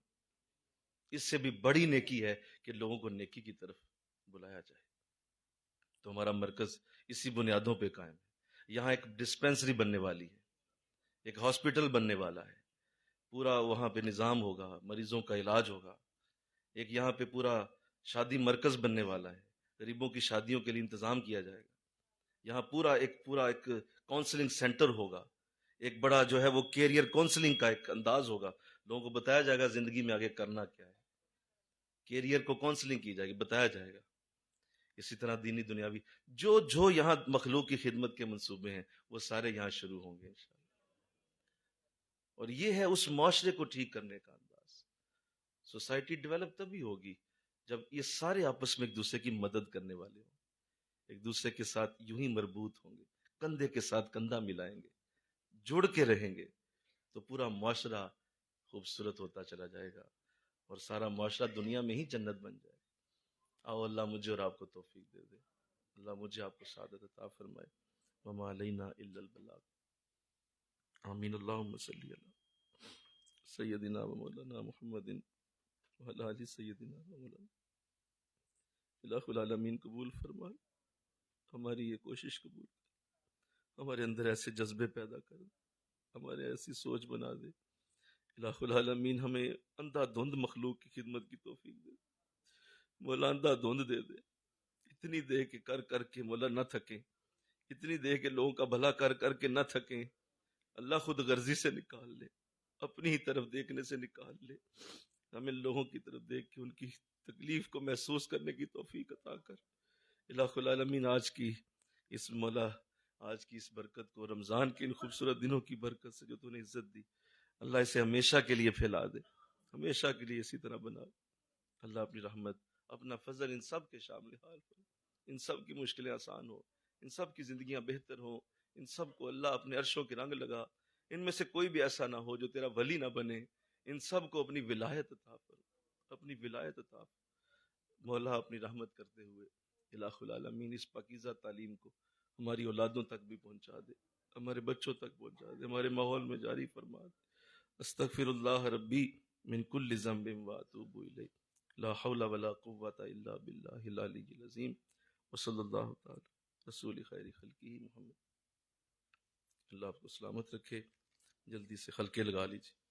اس سے بھی بڑی نیکی ہے کہ لوگوں کو نیکی کی طرف بلایا جائے. تو ہمارا مرکز اسی بنیادوں پہ قائم ہے. یہاں ایک ڈسپینسری بننے والی ہے, ایک ہاسپٹل بننے والا ہے, پورا وہاں پہ نظام ہوگا, مریضوں کا علاج ہوگا. ایک یہاں پہ پورا شادی مرکز بننے والا ہے, غریبوں کی شادیوں کے لیے انتظام کیا جائے گا. یہاں پورا ایک کاؤنسلنگ سینٹر ہوگا, ایک بڑا جو ہے وہ کیریئر کاؤنسلنگ کا ایک انداز ہوگا. لوگوں کو بتایا جائے گا زندگی میں آگے کرنا کیا ہے, کیریئر کو کاؤنسلنگ کی جائے گی, بتایا جائے گا. اسی طرح دینی دنیاوی جو یہاں مخلوق کی خدمت کے منصوبے ہیں وہ سارے یہاں شروع ہوں گے انشاءاللہ. اور یہ ہے اس معاشرے کو ٹھیک کرنے کا انداز. سوسائٹی ڈیولپ تبھی ہوگی جب یہ سارے آپس میں ایک دوسرے کی مدد کرنے والے ہوں, ایک دوسرے کے ساتھ یوں ہی مربوط ہوں گے, کندھے کے ساتھ کندھا ملائیں گے, جڑ کے رہیں گے, تو پورا معاشرہ خوبصورت ہوتا چلا جائے گا, اور سارا معاشرہ دنیا میں ہی جنت بن جائے. آؤ اللہ مجھے اور آپ کو توفیق دے دے, اللہ مجھے آپ کو سعادت عطا فرمائے. وما علینا الا البلاغ. آمین. اللہم صلی علی سیدنا و مولانا محمد وعلی آل سیدنا و مولانا. الہ العالمین قبول فرمائے, ہماری یہ کوشش قبول کر, ہمارے اندر ایسے جذبے پیدا کر دے, ہمارے ایسی سوچ بنا دے. الہ العالمین ہمیں اندھا دھند مخلوق کی خدمت کی توفیق دے. مولا اندھا دھند دے دے, اتنی دے کہ کر کر کے مولا نہ تھکیں, اتنی دے کہ لوگوں کا بھلا کر کر کے نہ تھکیں. اللہ خود غرضی سے نکال لے, اپنی ہی طرف دیکھنے سے نکال لے. ہمیں لوگوں کی طرف دیکھ کے ان کی تکلیف کو محسوس کرنے کی توفیق عطا کر. الہ العالمین آج کی اس برکت کو, رمضان کے ان خوبصورت دنوں کی برکت سے جو تو نے عزت دی, اللہ اسے ہمیشہ کے لیے پھیلا دے, ہمیشہ کے لیے اسی طرح بنا دے. اللہ اپنی رحمت اپنا فضل ان سب کے شامل حال ہو, ان سب کی مشکلیں آسان ہو, ان سب کی زندگیاں بہتر ہوں, ان سب کو اللہ اپنے عرشوں کے رنگ لگا. ان میں سے کوئی بھی ایسا نہ ہو جو تیرا ولی نہ بنے. ان سب کو اپنی ولایت عطا فرما, اپنی ولایت عطا فرما. مولا اپنی رحمت کرتے ہوئے الہ العالمین اس پاکیزہ تعلیم کو ہماری اولادوں تک بھی پہنچا دے, ہمارے بچوں تک پہنچا دے, ہمارے ماحول میں جاری فرما دے. استغفر اللہ ربی من کل ذنب واتوب الیہ. لا حول ولا قوة الا باللہ العلی العظیم. وصلی اللہ تعالی رسول خیر خلقہ محمد. اللہ آپ کو سلامت رکھے, جلدی سے خلقے لگا لیجیے.